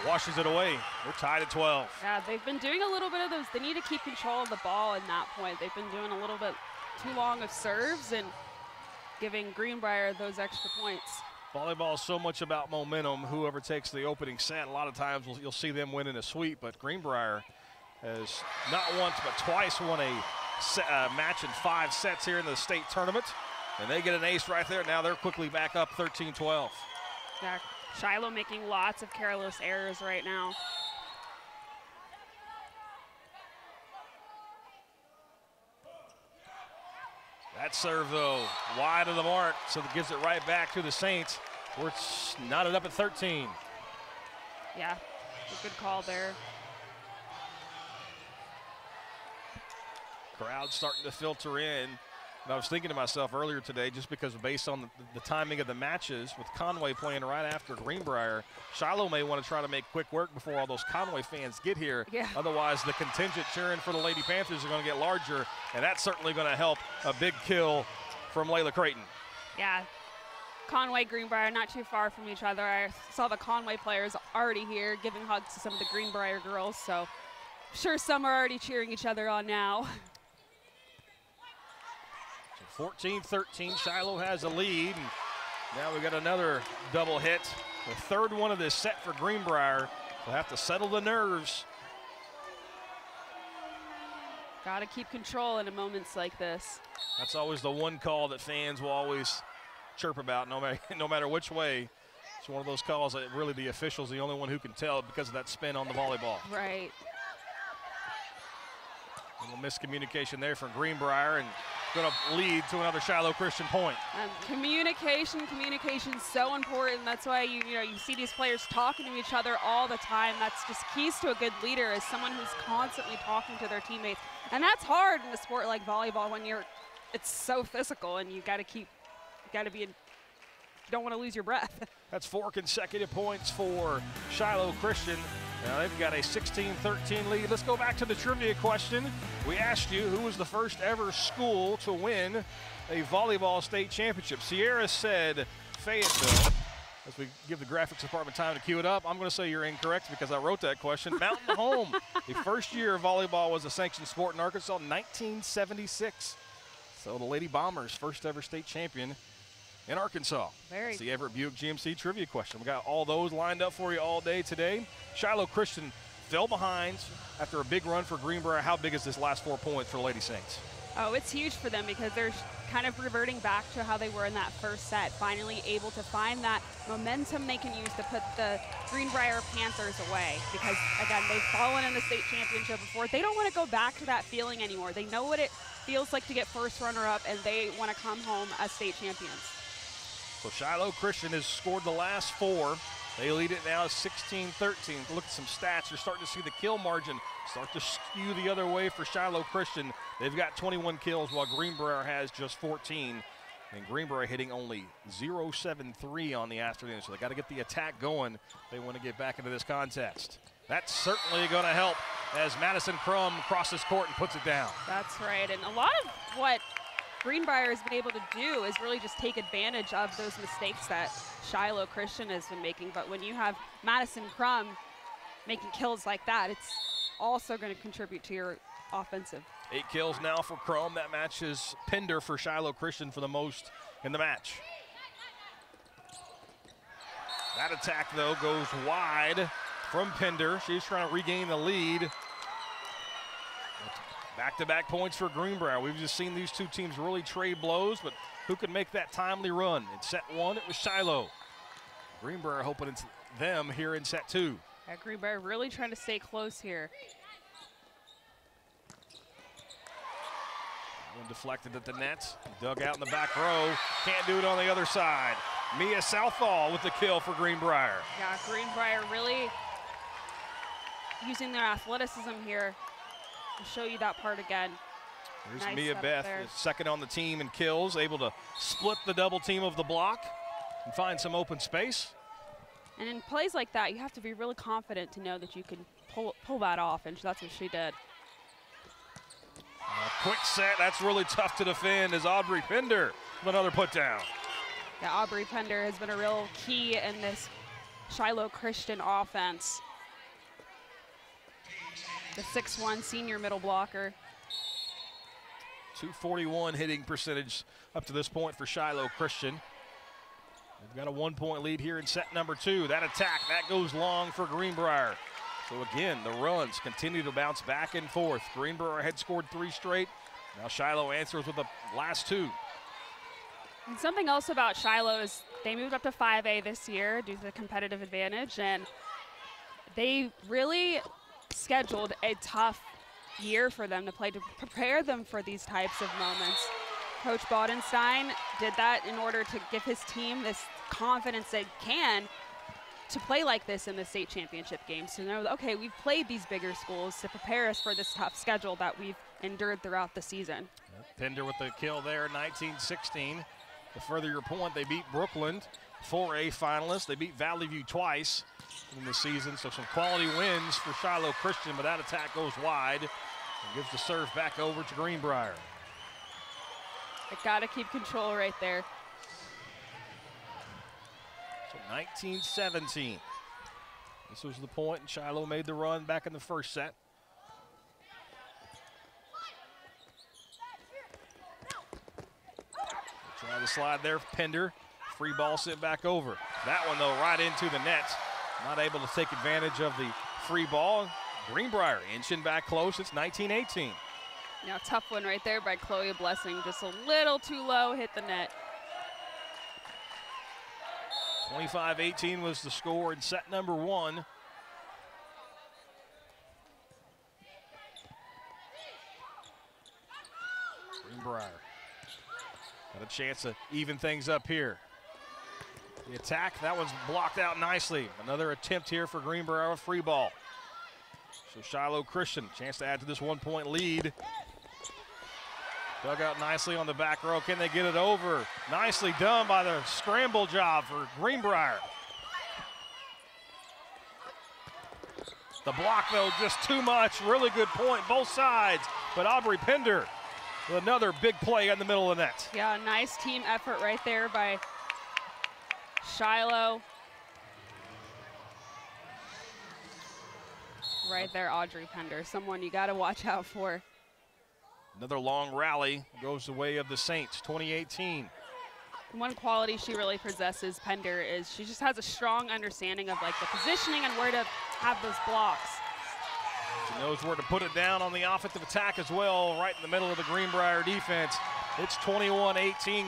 washes it away. We're tied at 12. Yeah, they've been doing a little bit of those. They need to keep control of the ball in that point. They've been doing a little bit too long of serves and giving Greenbrier those extra points. Volleyball is so much about momentum. Whoever takes the opening set, a lot of times you'll see them win in a sweep, but Greenbrier has not once but twice won a match in 5 sets here in the state tournament. And they get an ace right there. Now they're quickly back up 13-12. Yeah, Shiloh making lots of careless errors right now. That serve, though, wide of the mark, so that gives it right back to the Saints. We're knotted up at 13. Yeah, a good call there. Crowd starting to filter in. And I was thinking to myself earlier today, just because based on the timing of the matches, with Conway playing right after Greenbrier, Shiloh may want to try to make quick work before all those Conway fans get here. Yeah. Otherwise, the contingent cheering for the Lady Panthers are going to get larger, and that's certainly going to help a big kill from Layla Creighton. Yeah, Conway, Greenbrier, not too far from each other. I saw the Conway players already here giving hugs to some of the Greenbrier girls, so I'm sure some are already cheering each other on now. 14-13, Shiloh has a lead. And now we got another double hit. The 3rd one of this set for Greenbrier. They'll have to settle the nerves. Got to keep control in moments like this. That's always the one call that fans will always chirp about, no matter which way. It's one of those calls that really the official's the only one who can tell because of that spin on the volleyball. Right. A little miscommunication there from Greenbrier, and going to lead to another Shiloh Christian point. Communication is so important. That's why you see these players talking to each other all the time. That's just keys to a good leader, is someone who's constantly talking to their teammates. And that's hard in a sport like volleyball when it's so physical and you don't want to lose your breath. That's 4 consecutive points for Shiloh Christian. Now they've got a 16-13 lead. Let's go back to the trivia question. We asked you who was the first ever school to win a volleyball state championship. Sierra said Fayetteville. As we give the graphics department time to cue it up, I'm going to say you're incorrect because I wrote that question. Mountain Home. The first year volleyball was a sanctioned sport in Arkansas, 1976. So the Lady Bombers, first ever state champion in Arkansas. It's the Everett Buick GMC trivia question. We got all those lined up for you all day today. Shiloh Christian fell behind after a big run for Greenbrier. How big is this last 4 points for the Lady Saints? Oh, it's huge for them because they're kind of reverting back to how they were in that first set, finally able to find that momentum they can use to put the Greenbrier Panthers away because, again, they've fallen in the state championship before. They don't want to go back to that feeling anymore. They know what it feels like to get first runner-up, and they want to come home as state champions. So Shiloh Christian has scored the last 4. They lead it now 16-13. Look at some stats. You're starting to see the kill margin start to skew the other way for Shiloh Christian. They've got 21 kills while Greenbrier has just 14. And Greenbrier hitting only 0.73 on the afternoon. So they got to get the attack going if they want to get back into this contest. That's certainly going to help as Madison Crum crosses court and puts it down. That's right. And a lot of what Greenbrier has been able to do is really just take advantage of those mistakes that Shiloh Christian has been making. But when you have Madison Crum making kills like that, it's also going to contribute to your offensive. 8 kills now for Crum. That matches Pender for Shiloh Christian for the most in the match. That attack, though, goes wide from Pender. She's trying to regain the lead. Back-to-back points for Greenbrier. We've just seen these two teams really trade blows, but who could make that timely run? In set 1, it was Shiloh. Greenbrier hoping it's them here in set 2. Yeah, Greenbrier really trying to stay close here. One deflected at the net. Dug out in the back row. Can't do it on the other side. Mia Southall with the kill for Greenbrier. Yeah, Greenbrier really using their athleticism here. I'll show you that part again. There's nice Mia Beth, second on the team in kills, able to split the double team of the block and find some open space. And in plays like that, you have to be really confident to know that you can pull that off, and that's what she did. Quick set, that's really tough to defend as Aubrey Pender with another put down. Yeah, Aubrey Pender has been a real key in this Shiloh Christian offense. The 6'1" senior middle blocker. 241 hitting percentage up to this point for Shiloh Christian. They've got a 1-point lead here in set number 2. That attack, that goes long for Greenbrier. So again, the runs continue to bounce back and forth. Greenbrier had scored 3 straight. Now Shiloh answers with the last 2. And something else about Shiloh is they moved up to 5A this year due to the competitive advantage, and they really scheduled a tough year for them to play to prepare them for these types of moments. Coach Bodenstein did that in order to give his team this confidence they can to play like this in the state championship games, to know that, okay, we've played these bigger schools to prepare us for this tough schedule that we've endured throughout the season. Pender with the kill there, 19-16. To further your point, they beat Brookland, 4A finalists. They beat Valley View twice in the season, so some quality wins for Shiloh Christian, but that attack goes wide and gives the serve back over to Greenbrier. They gotta keep control right there. So 19-17. This was the point, and Shiloh made the run back in the first set. Try the slide there, Pender. Free ball sent back over. That one, though, right into the net. Not able to take advantage of the free ball. Greenbrier inching back close. It's 19-18. Now, tough one right there by Chloe Blessing. Just a little too low, hit the net. 25-18 was the score in set number 1. Greenbrier got a chance to even things up here. The attack, that one's blocked out nicely. Another attempt here for Greenbrier with free ball. So Shiloh Christian, chance to add to this 1-point lead. Dug out nicely on the back row. Can they get it over? Nicely done by the scramble job for Greenbrier. The block, though, just too much. Really good point, both sides. But Aubrey Pender with another big play in the middle of the net. Yeah, nice team effort right there by Shiloh. Right there, Audrey Pender, someone you got to watch out for. Another long rally goes the way of the Saints, 2018. One quality she really possesses, Pender, is she just has a strong understanding of like the positioning and where to have those blocks. She knows where to put it down on the offensive attack as well, right in the middle of the Greenbrier defense. It's 21-18.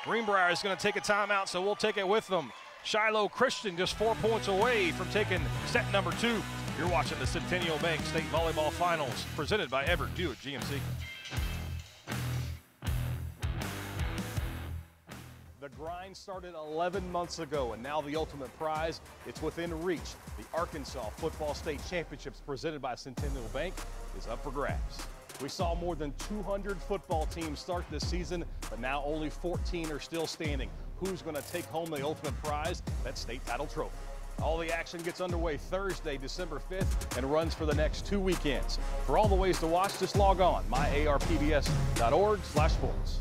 Greenbrier is going to take a timeout, so we'll take it with them. Shiloh Christian just 4 points away from taking set number 2. You're watching the Centennial Bank State Volleyball Finals, presented by Everett Buick GMC. The grind started 11 months ago, and now the ultimate prize, it's within reach. The Arkansas Football State Championships, presented by Centennial Bank, is up for grabs. We saw more than 200 football teams start this season, but now only 14 are still standing. Who's going to take home the ultimate prize? That state title trophy. All the action gets underway Thursday, December 5th, and runs for the next 2 weekends. For all the ways to watch, just log on myarpbs.org/sports.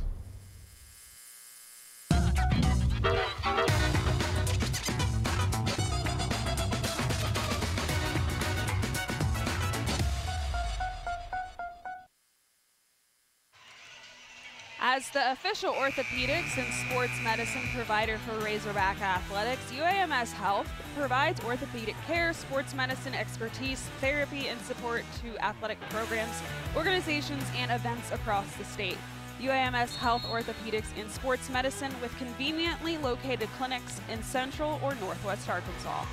As the official orthopedics and sports medicine provider for Razorback Athletics, UAMS Health provides orthopedic care, sports medicine expertise, therapy, and support to athletic programs, organizations, and events across the state. UAMS Health Orthopedics and Sports Medicine with conveniently located clinics in Central or Northwest Arkansas.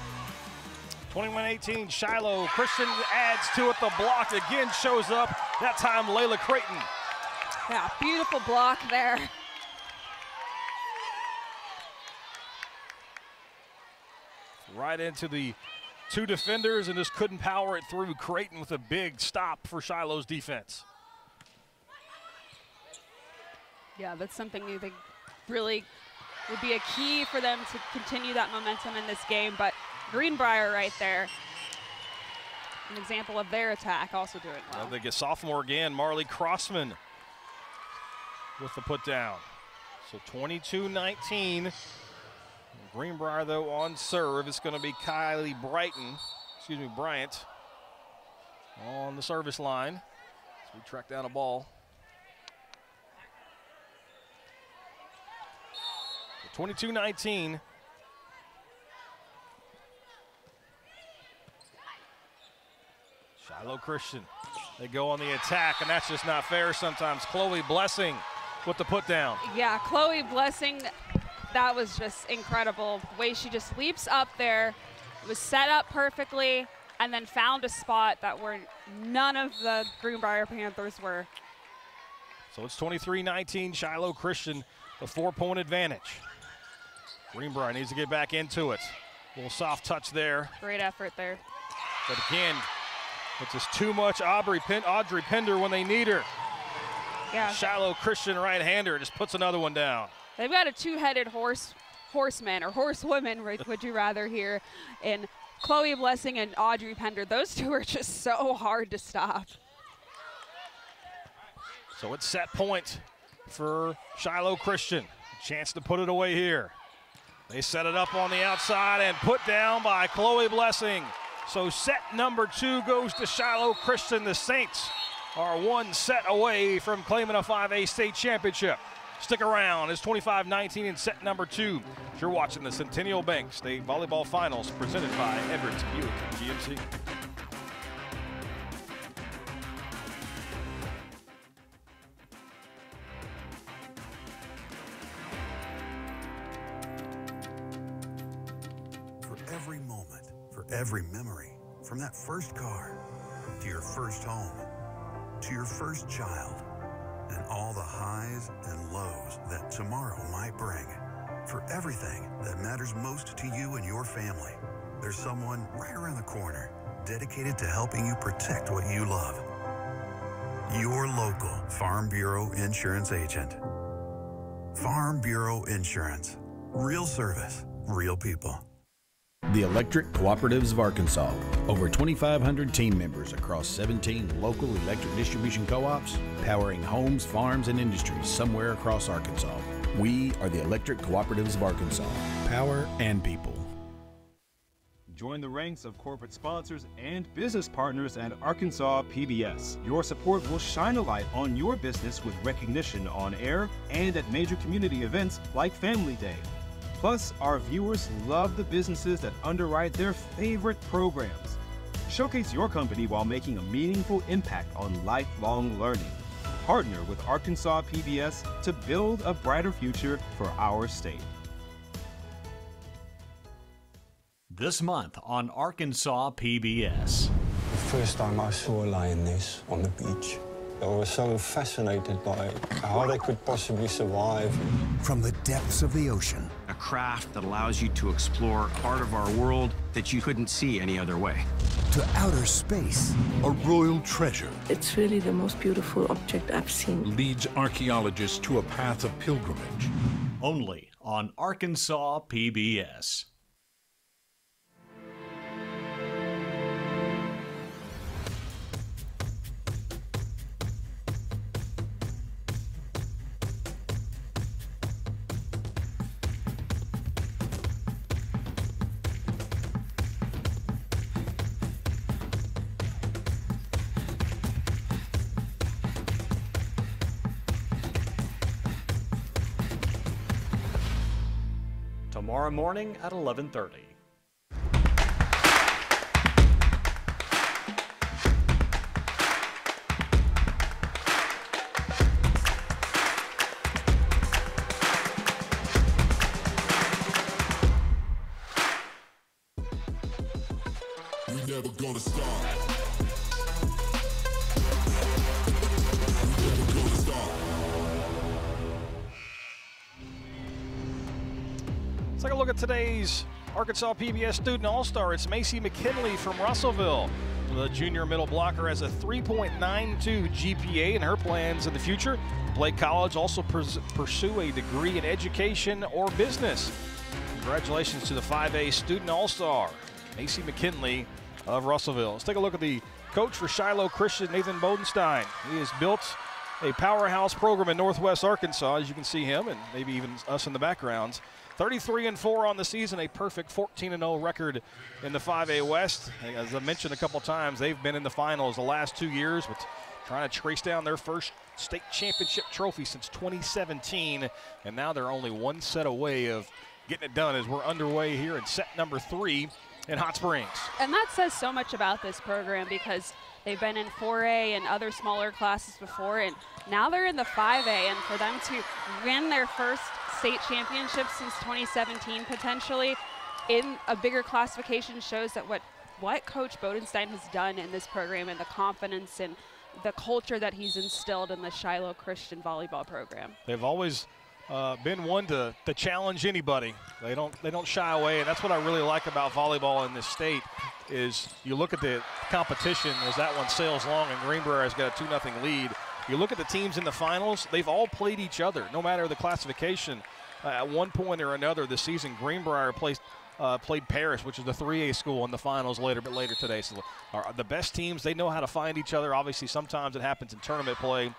21-18, Shiloh Christian adds to it. The block again shows up, that time Layla Creighton. Yeah, beautiful block there. Right into the 2 defenders and just couldn't power it through. Creighton with a big stop for Shiloh's defense. Yeah, that's something I think really would be a key for them to continue that momentum in this game. But Greenbrier right there, an example of their attack, also doing well. They get sophomore again, Marley Crossman with the put down. So 22-19. Greenbrier, though, on serve. It's going to be Kylie Bryant on the service line. So we track down a ball. 22-19. Shiloh Christian, they go on the attack, and that's just not fair sometimes. Chloe Blessing with the put down. Yeah, Chloe Blessing, that was just incredible. The way she just leaps up there, it was set up perfectly, and then found a spot that where none of the Greenbrier Panthers were. So it's 23-19, Shiloh Christian, the 4-point advantage. Greenbrier needs to get back into it. A little soft touch there. Great effort there. But again, it's just too much Audrey Pender when they need her. Yeah. Shiloh Christian right-hander just puts another one down. They've got a 2-headed horseman or horsewoman, would you rather, here in Chloe Blessing and Audrey Pender. Those two are just so hard to stop. So it's set point for Shiloh Christian. Chance to put it away here. They set it up on the outside and put down by Chloe Blessing. So set number 2 goes to Shiloh Christian. The Saints are 1 set away from claiming a 5A state championship. Stick around. It's 25-19 in set number 2. You're watching the Centennial Bank State Volleyball Finals presented by Everett Buick GMC. Every moment, for every memory, from that first car, to your first home, to your first child, and all the highs and lows that tomorrow might bring. For everything that matters most to you and your family, there's someone right around the corner dedicated to helping you protect what you love. Your local Farm Bureau Insurance agent. Farm Bureau Insurance. Real service, real people. The Electric Cooperatives of Arkansas. Over 2,500 team members across 17 local electric distribution co-ops, powering homes, farms, and industries somewhere across Arkansas. We are the Electric Cooperatives of Arkansas. Power and people. Join the ranks of corporate sponsors and business partners at Arkansas PBS. Your support will shine a light on your business with recognition on air and at major community events like Family Day. Plus, our viewers love the businesses that underwrite their favorite programs. Showcase your company while making a meaningful impact on lifelong learning. Partner with Arkansas PBS to build a brighter future for our state. This month on Arkansas PBS. The first time I saw a lioness on the beach, I was so fascinated by how they could possibly survive. From the depths of the ocean. A craft that allows you to explore a part of our world that you couldn't see any other way. To outer space. A royal treasure. It's really the most beautiful object I've seen. Leads archaeologists to a path of pilgrimage. Only on Arkansas PBS. Tomorrow morning at 11:30. We never gonna stop. Let's take a look at today's Arkansas PBS Student All-Star. It's Macy McKinley from Russellville. The junior middle blocker has a 3.92 GPA, and her plans in the future: play college, also pursue a degree in education or business. Congratulations to the 5A Student All-Star, Macy McKinley of Russellville. Let's take a look at the coach for Shiloh Christian, Nathan Bodenstein. He has built a powerhouse program in Northwest Arkansas, as you can see him and maybe even us in the backgrounds. 33-4 on the season, a perfect 14-0 record in the 5A West. As I mentioned a couple times, they've been in the finals the last 2 years, but trying to trace down their first state championship trophy since 2017, and now they're only one set away of getting it done as we're underway here in set number 3 in Hot Springs. And that says so much about this program, because they've been in 4A and other smaller classes before, and now they're in the 5A, and for them to win their first state championship since 2017 potentially in a bigger classification shows that what Coach Bodenstein has done in this program, and the confidence and the culture that he's instilled in the Shiloh Christian volleyball program. They've always been one to challenge anybody. They don't shy away, and that's what I really like about volleyball in this state. Is you look at the competition as that one sails along, and Greenbrier has got a 2-0 lead. You look at the teams in the finals; they've all played each other, no matter the classification. At one point or another this season, Greenbrier played Paris, which is the 3A school, in the finals later today. So the best teams, they know how to find each other. Obviously, sometimes it happens in tournament play,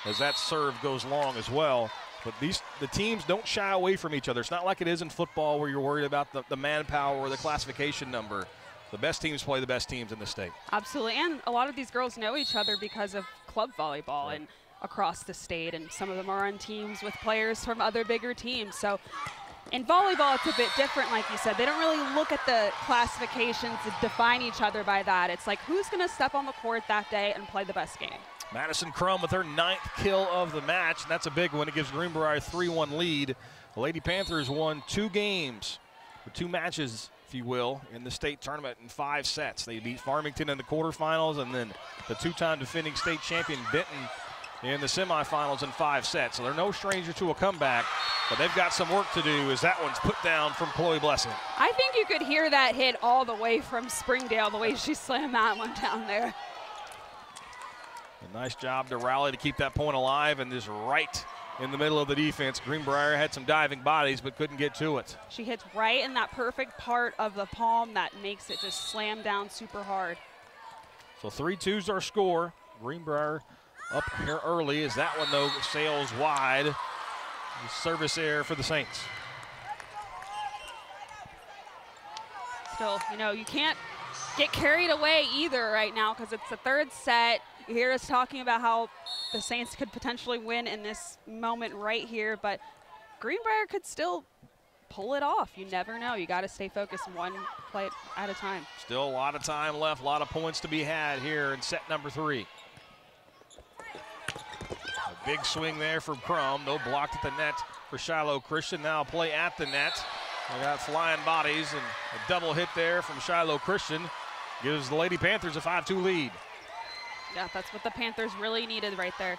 as that serve goes long as well. But the teams don't shy away from each other. It's not like it is in football where you're worried about the manpower or the classification number. The best teams play the best teams in the state. Absolutely, and a lot of these girls know each other because of club volleyball and across the state, and some of them are on teams with players from other bigger teams. So in volleyball, it's a bit different, like you said. They don't really look at the classifications to define each other by that. It's like, who's going to step on the court that day and play the best game? Madison Crum with her 9th kill of the match, and that's a big one. It gives Greenbrier a 3-1 lead. The Lady Panthers won 2 games, or 2 matches, if you will, in the state tournament in 5 sets. They beat Farmington in the quarterfinals, and then the 2-time defending state champion Benton in the semifinals in 5 sets. So they're no stranger to a comeback, but they've got some work to do as that one's put down from Chloe Blessing. I think you could hear that hit all the way from Springdale, the way she slammed that one down there. A nice job to rally to keep that point alive, and just right in the middle of the defense. Greenbrier had some diving bodies but couldn't get to it. She hits right in that perfect part of the palm that makes it just slam down super hard. So 3-2's our score. Greenbrier up here early, as that one, though, sails wide. Service error for the Saints. Still, you can't get carried away either right now, because it's the 3rd set. You hear us talking about how the Saints could potentially win in this moment right here, but Greenbrier could still pull it off. You never know. You got to stay focused one play at a time. Still a lot of time left, a lot of points to be had here in set number 3. A big swing there from Crum. No blocked at the net for Shiloh Christian. Now play at the net. We got flying bodies and a double hit there from Shiloh Christian. Gives the Lady Panthers a 5-2 lead. Yeah, that's what the Panthers really needed right there.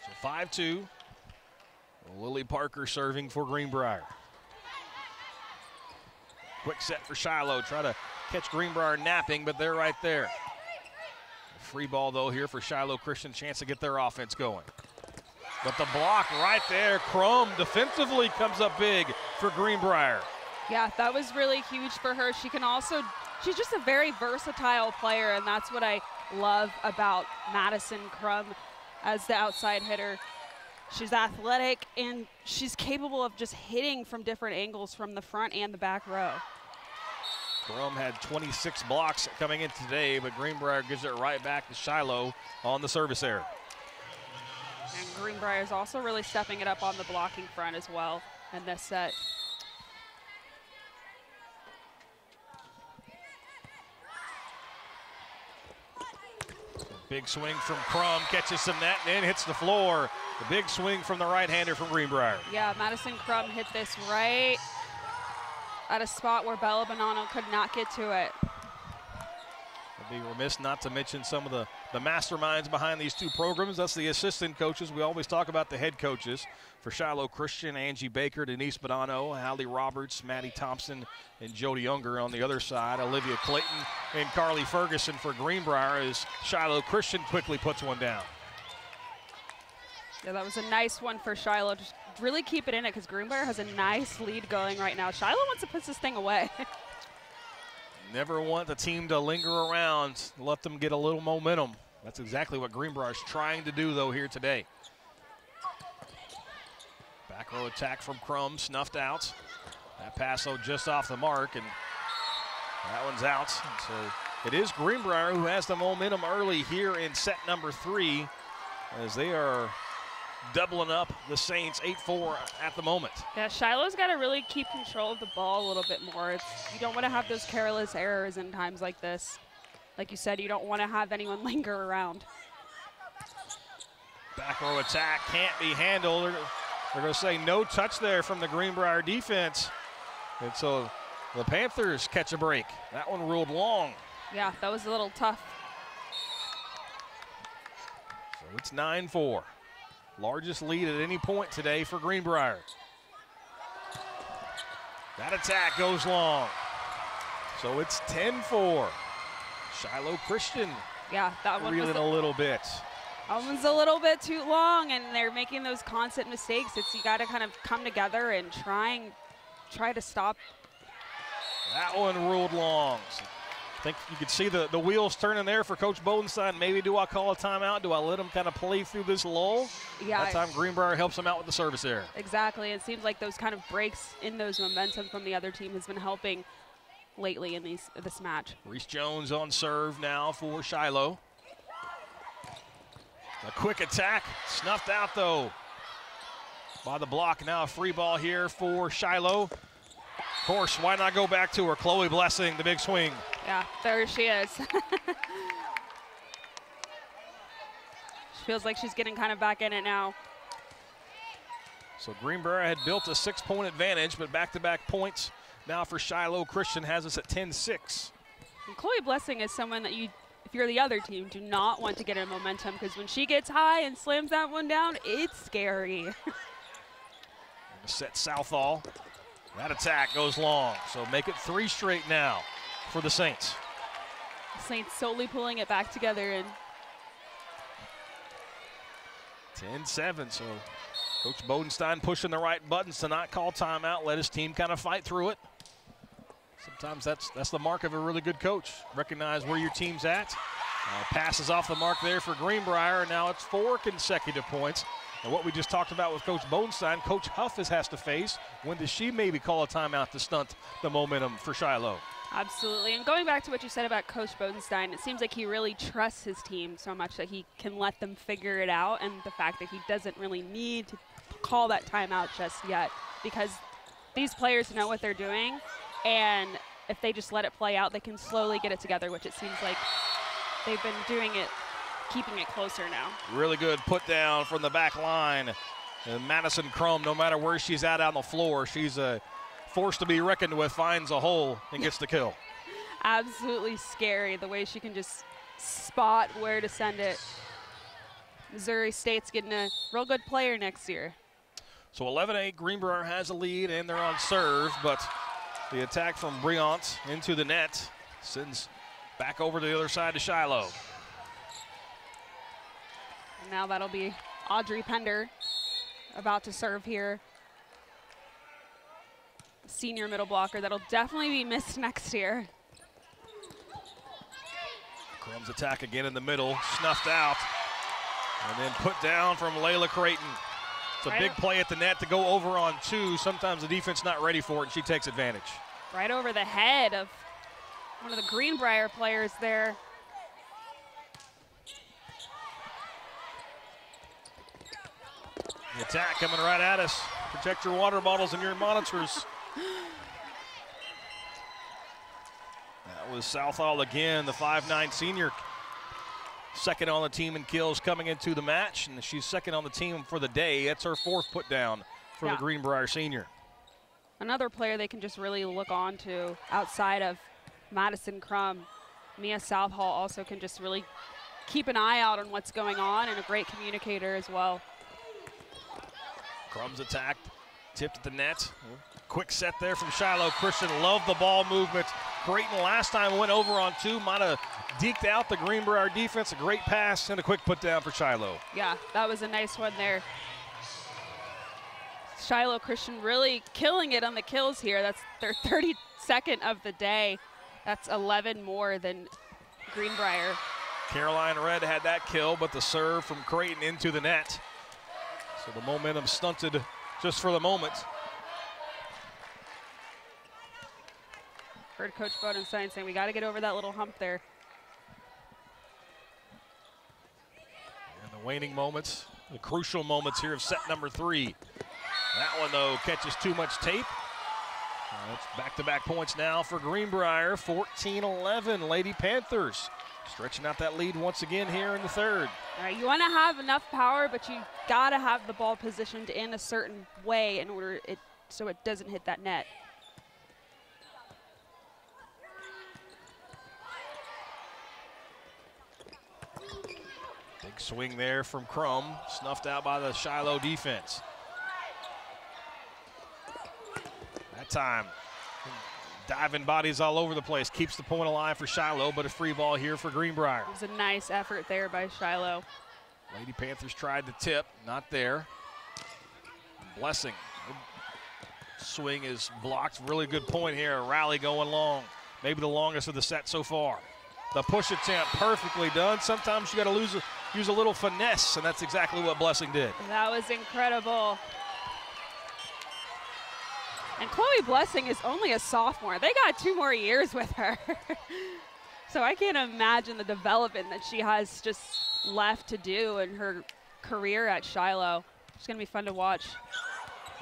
So 5-2. Lily Parker serving for Greenbrier. Quick set for Shiloh. Try to catch Greenbrier napping, but they're right there. Free ball, though, here for Shiloh Christian. Chance to get their offense going. But the block right there. Crum defensively comes up big for Greenbrier. Yeah, that was really huge for her. She can also, she's just a very versatile player, and that's what I love about Madison Crum as the outside hitter. She's athletic, and she's capable of just hitting from different angles from the front and the back row. Crum had 26 blocks coming in today, but Greenbrier gives it right back to Shiloh on the service error. And Greenbrier is also really stepping it up on the blocking front as well in this set. Big swing from Crum, catches some net and hits the floor. The big swing from the right-hander from Greenbrier. Yeah, Madison Crum hit this right at a spot where Bella Bonanno could not get to it. I'd be remiss not to mention some of the masterminds behind these two programs. That's the assistant coaches. We always talk about the head coaches. For Shiloh Christian, Angie Baker, Denise Bonanno, Hallie Roberts, Maddie Thompson, and Jody Unger on the other side. Olivia Clayton and Carly Ferguson for Greenbrier as Shiloh Christian quickly puts one down. Yeah, that was a nice one for Shiloh. Just really keep it in it because Greenbrier has a nice lead going right now. Shiloh wants to put this thing away. Never want the team to linger around, let them get a little momentum. That's exactly what Greenbrier is trying to do, though, here today. Back row attack from Crum, snuffed out. That pass, though, just off the mark, and that one's out. So it is Greenbrier who has the momentum early here in set number 3 as they are doubling up the Saints 8-4 at the moment. Yeah, Shiloh's got to really keep control of the ball a little bit more. You don't want to have those careless errors in times like this. Like you said, you don't want to have anyone linger around. Back row attack can't be handled. They're going to say no touch there from the Greenbrier defense. And so the Panthers catch a break. That one ruled long. Yeah, that was a little tough. So it's 9-4. Largest lead at any point today for Greenbrier. That attack goes long. So it's 10-4. Shiloh Christian. Yeah, that one reeling a little bit. That one's a little bit too long, and they're making those constant mistakes. It's you got to kind of come together and try to stop. That one ruled long. So I think you could see the wheels turning there for Coach Bodenstein. Maybe do I call a timeout? Do I let him kind of play through this lull? Yeah. That time Greenbrier helps him out with the service error. Exactly. It seems like those kind of breaks in those momentum from the other team has been helping lately in this match. Reese Jones on serve now for Shiloh. A quick attack, snuffed out though by the block. Now a free ball here for Shiloh. Of course, why not go back to her? Chloe Blessing, the big swing. Yeah, there she is. She feels like she's getting kind of back in it now. So Greenbrier had built a 6-point advantage, but back-to-back points now for Shiloh Christian has us at 10-6. And Chloe Blessing is someone that you, if you're the other team, do not want to get in momentum because when she gets high and slams that one down, it's scary. Set Southall. That attack goes long, so make it 3 straight now for the Saints. Saints solely pulling it back together. And 10-7, so Coach Bodenstein pushing the right buttons to not call timeout, let his team kind of fight through it. Sometimes that's the mark of a really good coach. Recognize where your team's at. Passes off the mark there for Greenbrier, and now it's 4 consecutive points. And what we just talked about with Coach Bodenstein, Coach Huff has to face. When does she maybe call a timeout to stunt the momentum for Shiloh? Absolutely. And going back to what you said about Coach Bodenstein, it seems like he really trusts his team so much that he can let them figure it out, and the fact that he doesn't really need to call that timeout just yet, because these players know what they're doing, and if they just let it play out, they can slowly get it together, which it seems like they've been doing it, keeping it closer now. Really good put down from the back line. And Madison Crum, no matter where she's at on the floor, she's a force to be reckoned with, finds a hole and gets the kill. Absolutely scary the way she can just spot where to send it. Missouri State's getting a real good player next year. So 11-8, Greenbrier has a lead, and they're on serve, but the attack from Briant into the net sends back over to the other side to Shiloh. And now that'll be Audrey Pender about to serve here. Senior middle blocker that'll definitely be missed next year. Crum's attack again in the middle, snuffed out, and then put down from Layla Creighton. It's a big play at the net to go over on two. Sometimes the defense not ready for it, and she takes advantage. Right over the head of one of the Greenbrier players there. The attack coming right at us. Protect your water bottles and your monitors. That was Southall again, the 5'9" senior. Second on the team in kills coming into the match, and she's second on the team for the day. That's her fourth put down for the Greenbrier senior. Another player they can just really look on to outside of Madison Crum. Mia Southall also can just really keep an eye out on what's going on, and a great communicator as well. Crum's attack, tipped at the net. Quick set there from Shiloh Christian. Love the ball movement. Creighton last time went over on two. Might have deked out the Greenbrier defense. A great pass and a quick put down for Shiloh. Yeah, that was a nice one there. Shiloh Christian really killing it on the kills here. That's their 32nd of the day. That's 11 more than Greenbrier. Caroline Red had that kill, but the serve from Creighton into the net. So the momentum stunted just for the moment. Heard Coach Bodenstein saying we got to get over that little hump there. And the waning moments, the crucial moments here of set number 3. That one, though, catches too much tape. It's back-to-back points now for Greenbrier, 14-11, Lady Panthers. Stretching out that lead once again here in the third. All right, you want to have enough power, but you got to have the ball positioned in a certain way in order so it doesn't hit that net. Big swing there from Crum, snuffed out by the Shiloh defense. That time, diving bodies all over the place, keeps the point alive for Shiloh, but a free ball here for Greenbrier. It was a nice effort there by Shiloh. Lady Panthers tried the tip, not there. Blessing. Swing is blocked. Really good point here. A rally going long. Maybe the longest of the set so far. The push attempt perfectly done. Sometimes you got to use a little finesse, and that's exactly what Blessing did. That was incredible. And Chloe Blessing is only a sophomore. They got 2 more years with her. So I can't imagine the development that she has just left to do in her career at Shiloh. It's going to be fun to watch.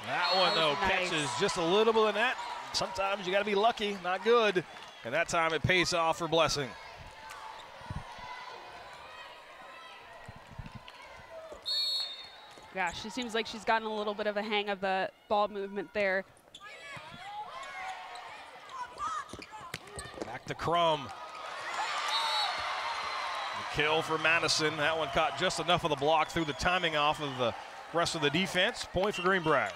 That one, though, nice. Catches just a little bit of net. Sometimes you got to be lucky, not good. And that time it pays off for Blessing. Yeah, she seems like she's gotten a little bit of a hang of the ball movement there. Back to Crum. The kill for Madison. That one caught just enough of the block, through the timing off of the rest of the defense. Point for Greenbrier.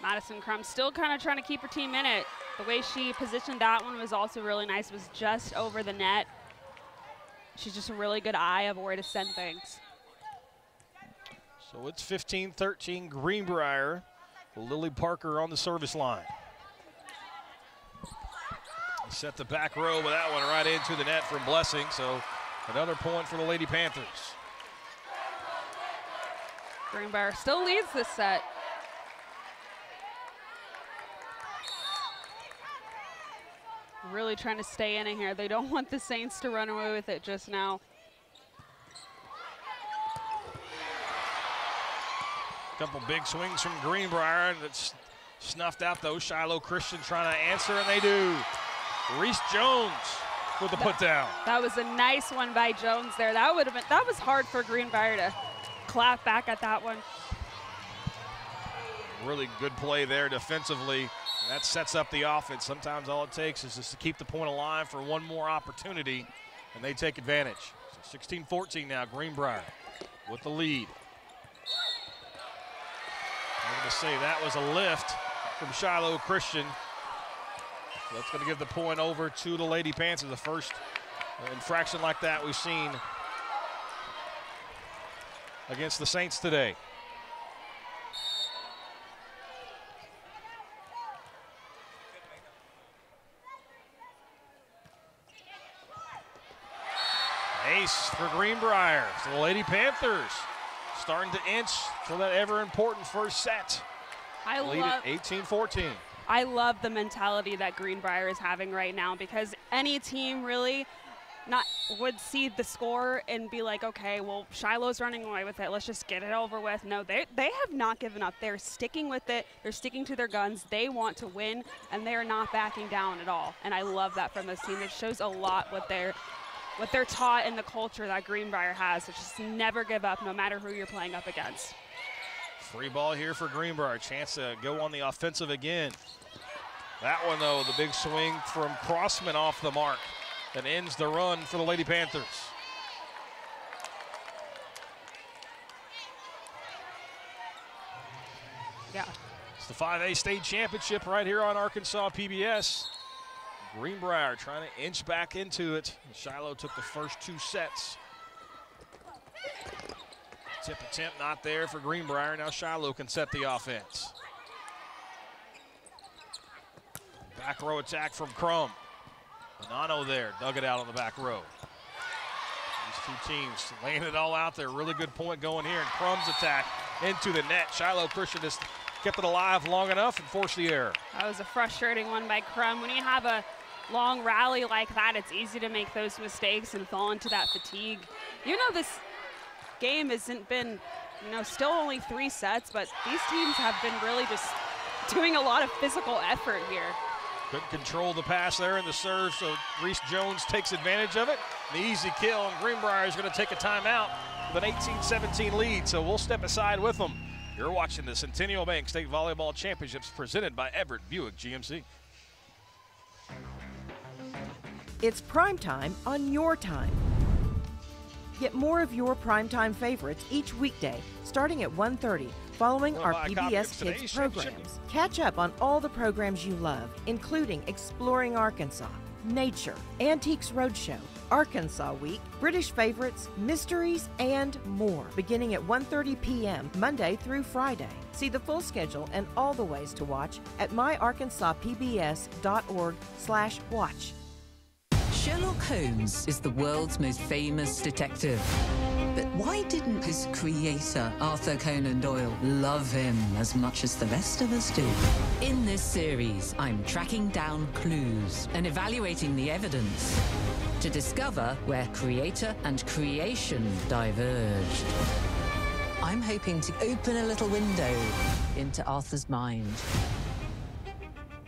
Madison Crum still kind of trying to keep her team in it. The way she positioned that one was also really nice. It was just over the net. She's just a really good eye of where to send things. So it's 15-13 Greenbrier. Lily Parker on the service line. Set the back row with that one right into the net from Blessing. So another point for the Lady Panthers. Greenbrier still leads this set. really trying to stay in it here. They don't want the Saints to run away with it just now. Couple big swings from Greenbrier. That's snuffed out, though. Shiloh Christian trying to answer, and they do. Reese Jones with the put down. That was a nice one by Jones there. That was hard for Greenbrier to clap back at that one. Really good play there defensively. And that sets up the offense. Sometimes all it takes is just to keep the point alive for one more opportunity, and they take advantage. So 16-14 now, Greenbrier with the lead. I'm going to say that was a lift from Shiloh Christian. So that's going to give the point over to the Lady Panthers. The first infraction like that we've seen against the Saints today. Ace for Greenbrier. So the Lady Panthers starting to inch for that ever-important first set. Lead at 18-14. I love the mentality that Greenbrier is having right now, because any team really would see the score and be like, okay, well, Shiloh's running away with it. Let's just get it over with. No, they have not given up. They're sticking with it. They're sticking to their guns. They want to win, and they're not backing down at all. And I love that from this team. It shows a lot what they're taught and the culture that Greenbrier has. It's just never give up, no matter who you're playing up against. Free ball here for Greenbrier. Chance to go on the offensive again. That one, though, the big swing from Crossman off the mark that ends the run for the Lady Panthers. Yeah. It's the 5A state championship right here on Arkansas PBS. Greenbrier trying to inch back into it. Shiloh took the first two sets. Tip attempt not there for Greenbrier. Now Shiloh can set the offense. Back row attack from Crum. Bonanno there, dug it out on the back row. These two teams laying it all out there. Really good point going here. And Crum's attack into the net. Shiloh Christian just kept it alive long enough and forced the error. That was a frustrating one by Crum. When you have a long rally like that, it's easy to make those mistakes and fall into that fatigue. You know, this game hasn't been, still only 3 sets, but these teams have been really just doing a lot of physical effort here. Couldn't control the pass there in the serve, so Reese Jones takes advantage of it. The easy kill, and Greenbrier is going to take a timeout with an 18-17 lead, so we'll step aside with them. You're watching the Centennial Bank State Volleyball Championships presented by Everett Buick GMC. It's prime time on your time. Get more of your primetime favorites each weekday, starting at 1:30, following our PBS Kids programs. Catch up on all the programs you love, including Exploring Arkansas, Nature, Antiques Roadshow, Arkansas Week, British Favorites, Mysteries, and more, beginning at 1:30 p.m. Monday through Friday. See the full schedule and all the ways to watch at myarkansaspbs.org/watch. Sherlock Holmes is the world's most famous detective. But why didn't his creator, Arthur Conan Doyle, love him as much as the rest of us do? In this series, I'm tracking down clues and evaluating the evidence to discover where creator and creation diverged. I'm hoping to open a little window into Arthur's mind.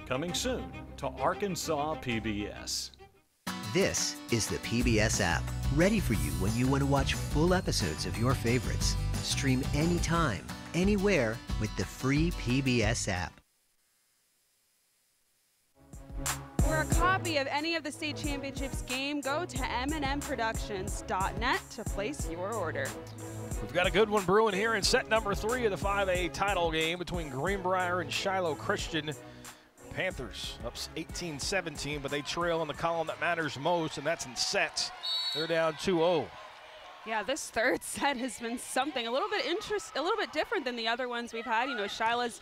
Coming soon to Arkansas PBS. This is the PBS app, ready for you when you want to watch full episodes of your favorites. Stream anytime, anywhere with the free PBS app. For a copy of any of the state championships game, go to mnmproductions.net to place your order. We've got a good one brewing here in set number 3 of the 5A title game between Greenbrier and Shiloh Christian. Panthers up 18-17, but they trail in the column that matters most, and that's in sets. They're down 2-0. Yeah, this third set has been something a little bit different than the other ones we've had. Shiloh's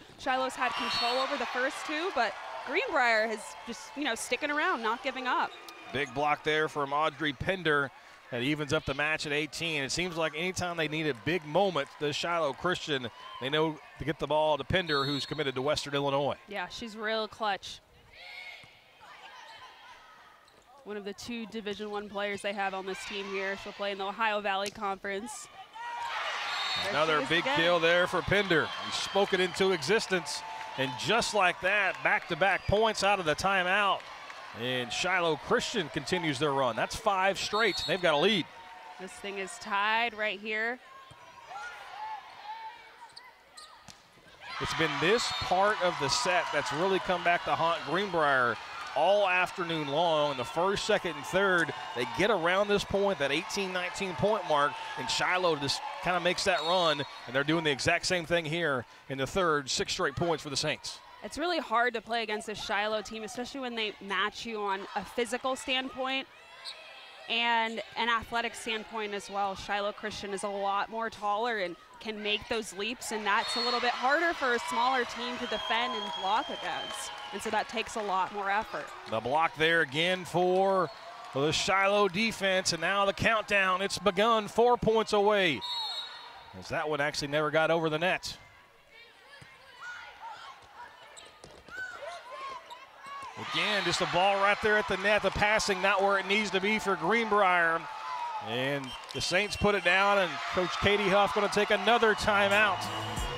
had control over the first two, but Greenbrier has just, sticking around, not giving up. Big block there from Audrey Pender. That evens up the match at 18. It seems like anytime they need a big moment, the Shiloh Christian, they know to get the ball to Pender, who's committed to Western Illinois. Yeah, she's real clutch. one of the 2 Division I players they have on this team here. She'll play in the Ohio Valley Conference. Another big kill there for Pinder. He spoke it into existence. And just like that, back-to-back points out of the timeout. And Shiloh Christian continues their run. That's 5 straight. They've got a lead. This thing is tied right here. It's been this part of the set that's really come back to haunt Greenbrier all afternoon long. In the first, second, and third, they get around this point, that 18-19 point mark, and Shiloh just kind of makes that run, and they're doing the exact same thing here in the third. 6 straight points for the Saints. It's really hard to play against this Shiloh team, especially when they match you on a physical standpoint and an athletic standpoint as well. Shiloh Christian is a lot more taller and can make those leaps, and that's a little bit harder for a smaller team to defend and block against. And so that takes a lot more effort. The block there again for the Shiloh defense, and now the countdown. It's begun, 4 points away, as that one actually never got over the net. Again, just a ball right there at the net. The passing not where it needs to be for Greenbrier. And the Saints put it down, and Coach Katie Huff going to take another timeout.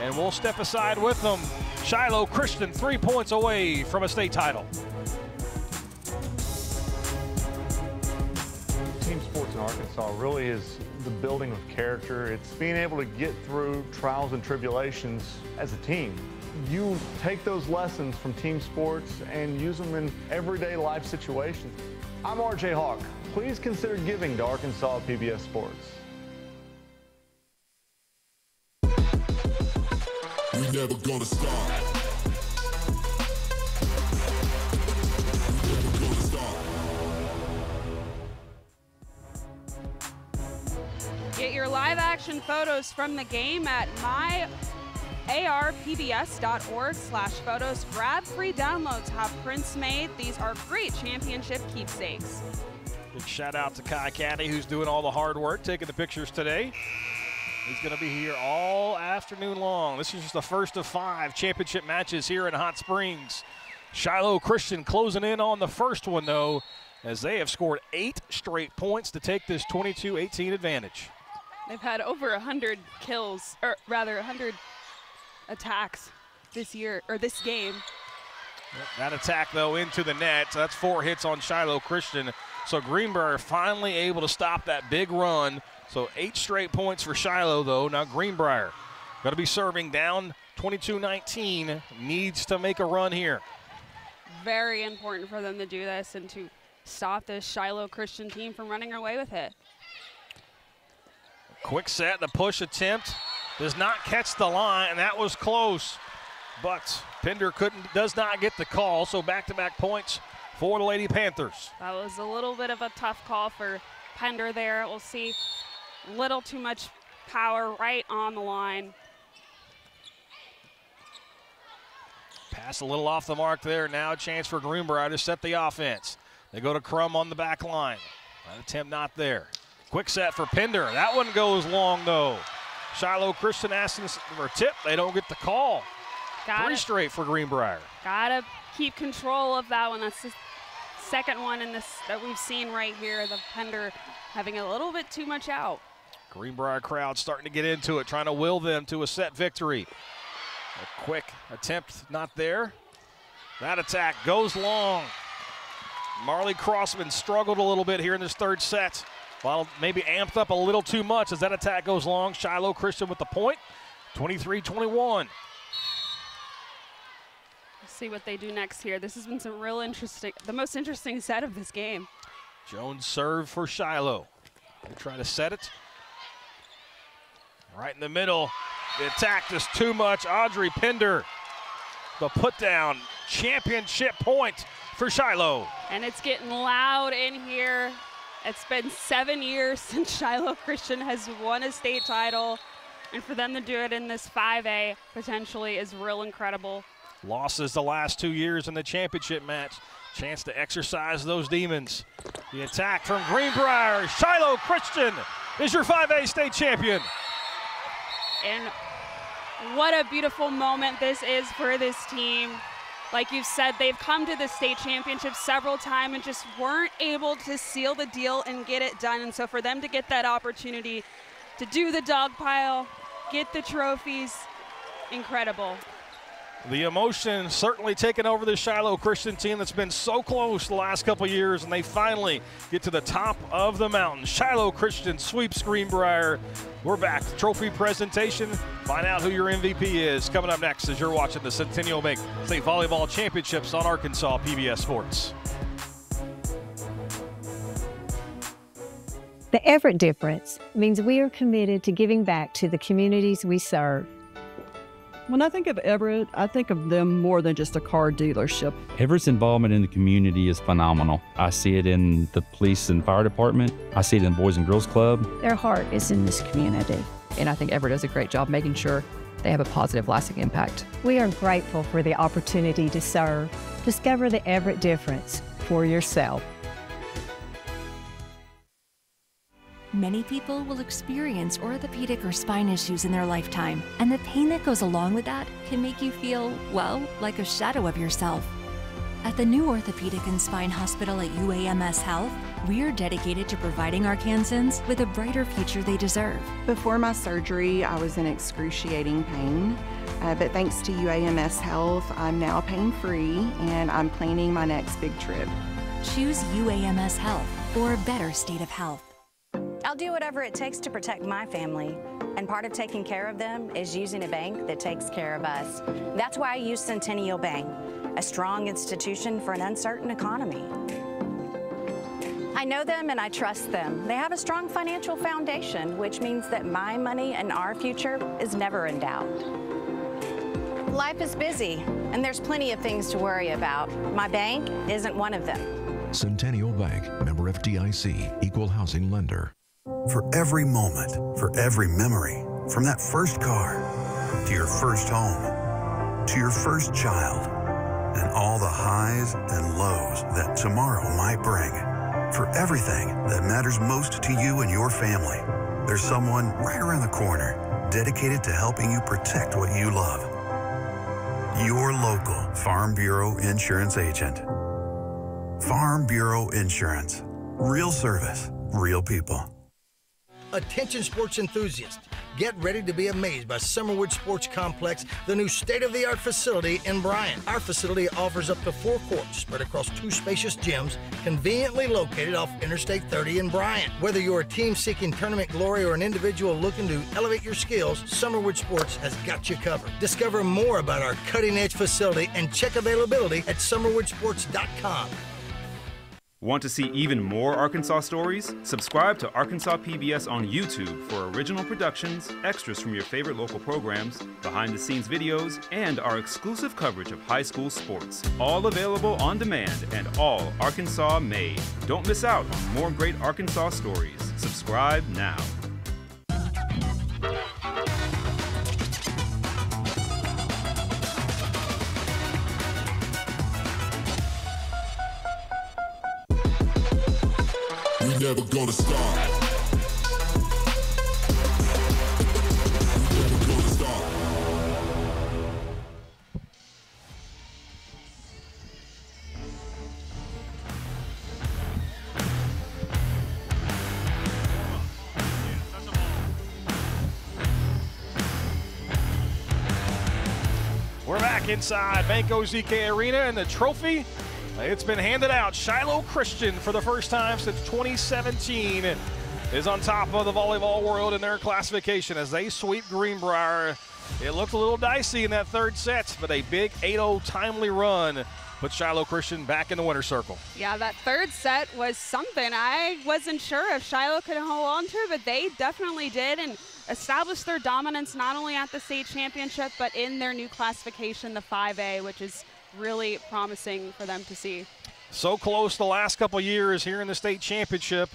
And we'll step aside with them. Shiloh Christian 3 points away from a state title. Team sports in Arkansas really is the building of character. It's being able to get through trials and tribulations as a team. You take those lessons from team sports and use them in everyday life situations. I'm RJ Hawk. Please consider giving to Arkansas PBS Sports. We never gonna stop. We never gonna stop. Get your live action photos from the game at myarpbs.org/photos. Grab free downloads, have prints made. These are great championship keepsakes. Big shout out to Kai Caddy, who's doing all the hard work, taking the pictures today. He's going to be here all afternoon long. This is just the first of 5 championship matches here in Hot Springs. Shiloh Christian closing in on the first one, though, as they have scored 8 straight points to take this 22-18 advantage. They've had over 100 kills, or rather 100 attacks this year, or this game. That attack, though, into the net. So that's 4 hits on Shiloh Christian. So Greenbrier finally able to stop that big run. So 8 straight points for Shiloh, though. Now Greenbrier going to be serving down 22-19. Needs to make a run here. Very important for them to do this and to stop this Shiloh Christian team from running away with it. Quick set, the push attempt does not catch the line, and that was close. But Pinder does not get the call, so back-to-back points for the Lady Panthers. That was a little bit of a tough call for Pinder there. We'll see a little too much power right on the line. Pass a little off the mark there. Now a chance for Greenbrier to set the offense. They go to Crum on the back line. That attempt not there. Quick set for Pinder. That one goes long, though. Shiloh Christian asking for a tip. They don't get the call. 3 straight for Greenbrier. Gotta keep control of that one. That's the second one in this that we've seen right here. The Pinder having a little bit too much out. Greenbrier crowd starting to get into it, trying to will them to a set victory. A quick attempt not there. That attack goes long. Marley Crossman struggled a little bit here in this third set. While maybe amped up a little too much as that attack goes long. Shiloh Christian with the point, 23-21. Let's see what they do next here. This has been some real interesting, the most interesting set of this game. Jones serve for Shiloh. They try to set it. Right in the middle. The attack just too much. Audrey Pinder, the put down, championship point for Shiloh. And it's getting loud in here. It's been 7 years since Shiloh Christian has won a state title, and for them to do it in this 5A potentially is real incredible. Losses the last 2 years in the championship match. Chance to exercise those demons. The attack from Greenbrier. Shiloh Christian is your 5A state champion. And what a beautiful moment this is for this team. Like you've said, they've come to the state championship several times and just weren't able to seal the deal and get it done. And so for them to get that opportunity to do the dog pile, get the trophies, incredible. The emotion certainly taking over the Shiloh Christian team that's been so close the last couple years, and they finally get to the top of the mountain. Shiloh Christian sweeps Greenbrier. We're back. Trophy presentation. Find out who your MVP is coming up next as you're watching the Centennial Bank State Volleyball Championships on Arkansas PBS Sports. The Everett difference means we are committed to giving back to the communities we serve. When I think of Everett, I think of them more than just a car dealership. Everett's involvement in the community is phenomenal. I see it in the police and fire department. I see it in the Boys and Girls Club. Their heart is in this community. And I think Everett does a great job making sure they have a positive, lasting impact. We are grateful for the opportunity to serve. Discover the Everett difference for yourself. Many people will experience orthopedic or spine issues in their lifetime, and the pain that goes along with that can make you feel, well, like a shadow of yourself. At the new Orthopedic and Spine Hospital at UAMS Health, we are dedicated to providing Arkansans with a brighter future they deserve. Before my surgery, I was in excruciating pain, but thanks to UAMS Health, I'm now pain-free, and I'm planning my next big trip. Choose UAMS Health for a better state of health. I'll do whatever it takes to protect my family, and part of taking care of them is using a bank that takes care of us. That's why I use Centennial Bank, a strong institution for an uncertain economy. I know them and I trust them. They have a strong financial foundation, which means that my money and our future is never in doubt. Life is busy, and there's plenty of things to worry about. My bank isn't one of them. Centennial Bank, member FDIC, equal housing lender. For every moment, for every memory, from that first car, to your first home, to your first child, and all the highs and lows that tomorrow might bring. For everything that matters most to you and your family, there's someone right around the corner dedicated to helping you protect what you love. Your local Farm Bureau Insurance agent. Farm Bureau Insurance. Real service, real people. Attention sports enthusiasts, get ready to be amazed by Summerwood Sports Complex, the new state-of-the-art facility in Bryan. Our facility offers up to 4 courts spread across 2 spacious gyms, conveniently located off Interstate 30 in Bryan. Whether you're a team seeking tournament glory or an individual looking to elevate your skills, Summerwood Sports has got you covered. Discover more about our cutting-edge facility and check availability at summerwoodsports.com. Want to see even more Arkansas stories? Subscribe to Arkansas PBS on YouTube for original productions, extras from your favorite local programs, behind-the-scenes videos, and our exclusive coverage of high school sports. All available on demand and all Arkansas made. Don't miss out on more great Arkansas stories. Subscribe now. We never gonna stop. We never gonna stop. We're back inside Bank OZK Arena, and the trophy, it's been handed out. Shiloh Christian, for the first time since 2017, is on top of the volleyball world in their classification as they sweep Greenbrier. It looked a little dicey in that third set, but a big 8-0 timely run put Shiloh Christian back in the winner's circle. Yeah, that third set was something. I wasn't sure if Shiloh could hold on to, but they definitely did and established their dominance not only at the state championship, but in their new classification, the 5A, which is really promising for them to see. So close the last couple years here in the state championship,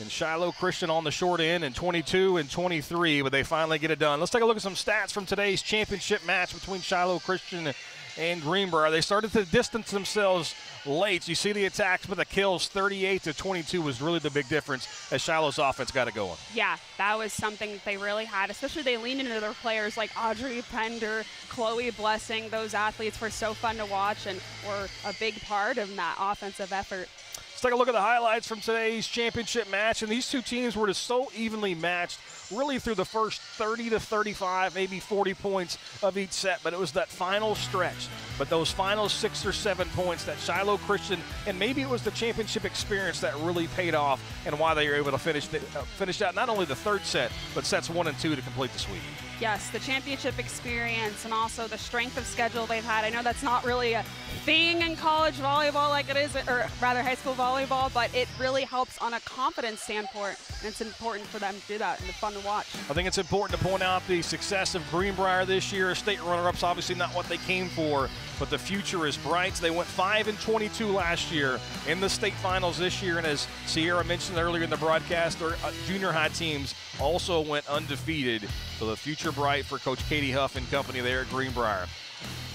And Shiloh Christian on the short end in 22 and 23, but they finally get it done. Let's take a look at some stats from today's championship match between Shiloh Christian and Greenbrier. They started to distance themselves late. You see the attacks, but the kills 38 to 22 was really the big difference as Shiloh's offense got it going. Yeah, that was something that they really had, especially they leaned into their players like Audrey Pender, Chloe Blessing. Those athletes were so fun to watch and were a big part of that offensive effort. Let's take a look at the highlights from today's championship match, and these two teams were just so evenly matched really through the first 30 to 35, maybe 40 points of each set, but it was that final stretch. But those final 6 or 7 points that Shiloh Christian, and maybe it was the championship experience that really paid off and why they were able to finish out not only the third set, but sets 1 and 2 to complete the sweep. Yes, the championship experience and also the strength of schedule they've had. I know that's not really a thing in college volleyball like it is, or rather high school volleyball, but it really helps on a confidence standpoint, and it's important for them to do that and it's fun to watch. I think it's important to point out the success of Greenbrier this year. State runner-ups, obviously not what they came for, but the future is bright. They went 5 and 22 last year in the state finals this year, and as Sierra mentioned earlier in the broadcast, their junior high teams also went undefeated. So the future bright for Coach Katie Huff and company there at Greenbrier.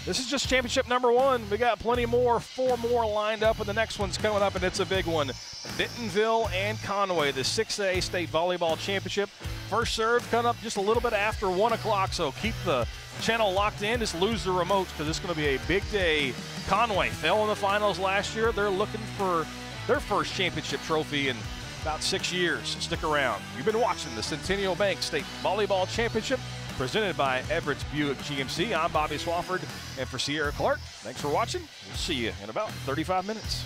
This is just championship number 1. We got plenty more, 4 more lined up, and the next one's coming up, and it's a big one. Bentonville and Conway, the 6A State Volleyball Championship. First serve coming up just a little bit after 1 o'clock, so keep the channel locked in. Just lose the remotes because it's going to be a big day. Conway fell in the finals last year. They're looking for their first championship trophy in about 6 years. Stick around. You've been watching the Centennial Bank State Volleyball Championship presented by Everett's Buick GMC. I'm Bobby Swafford, and for Sierra Clark, thanks for watching. We'll see you in about 35 minutes.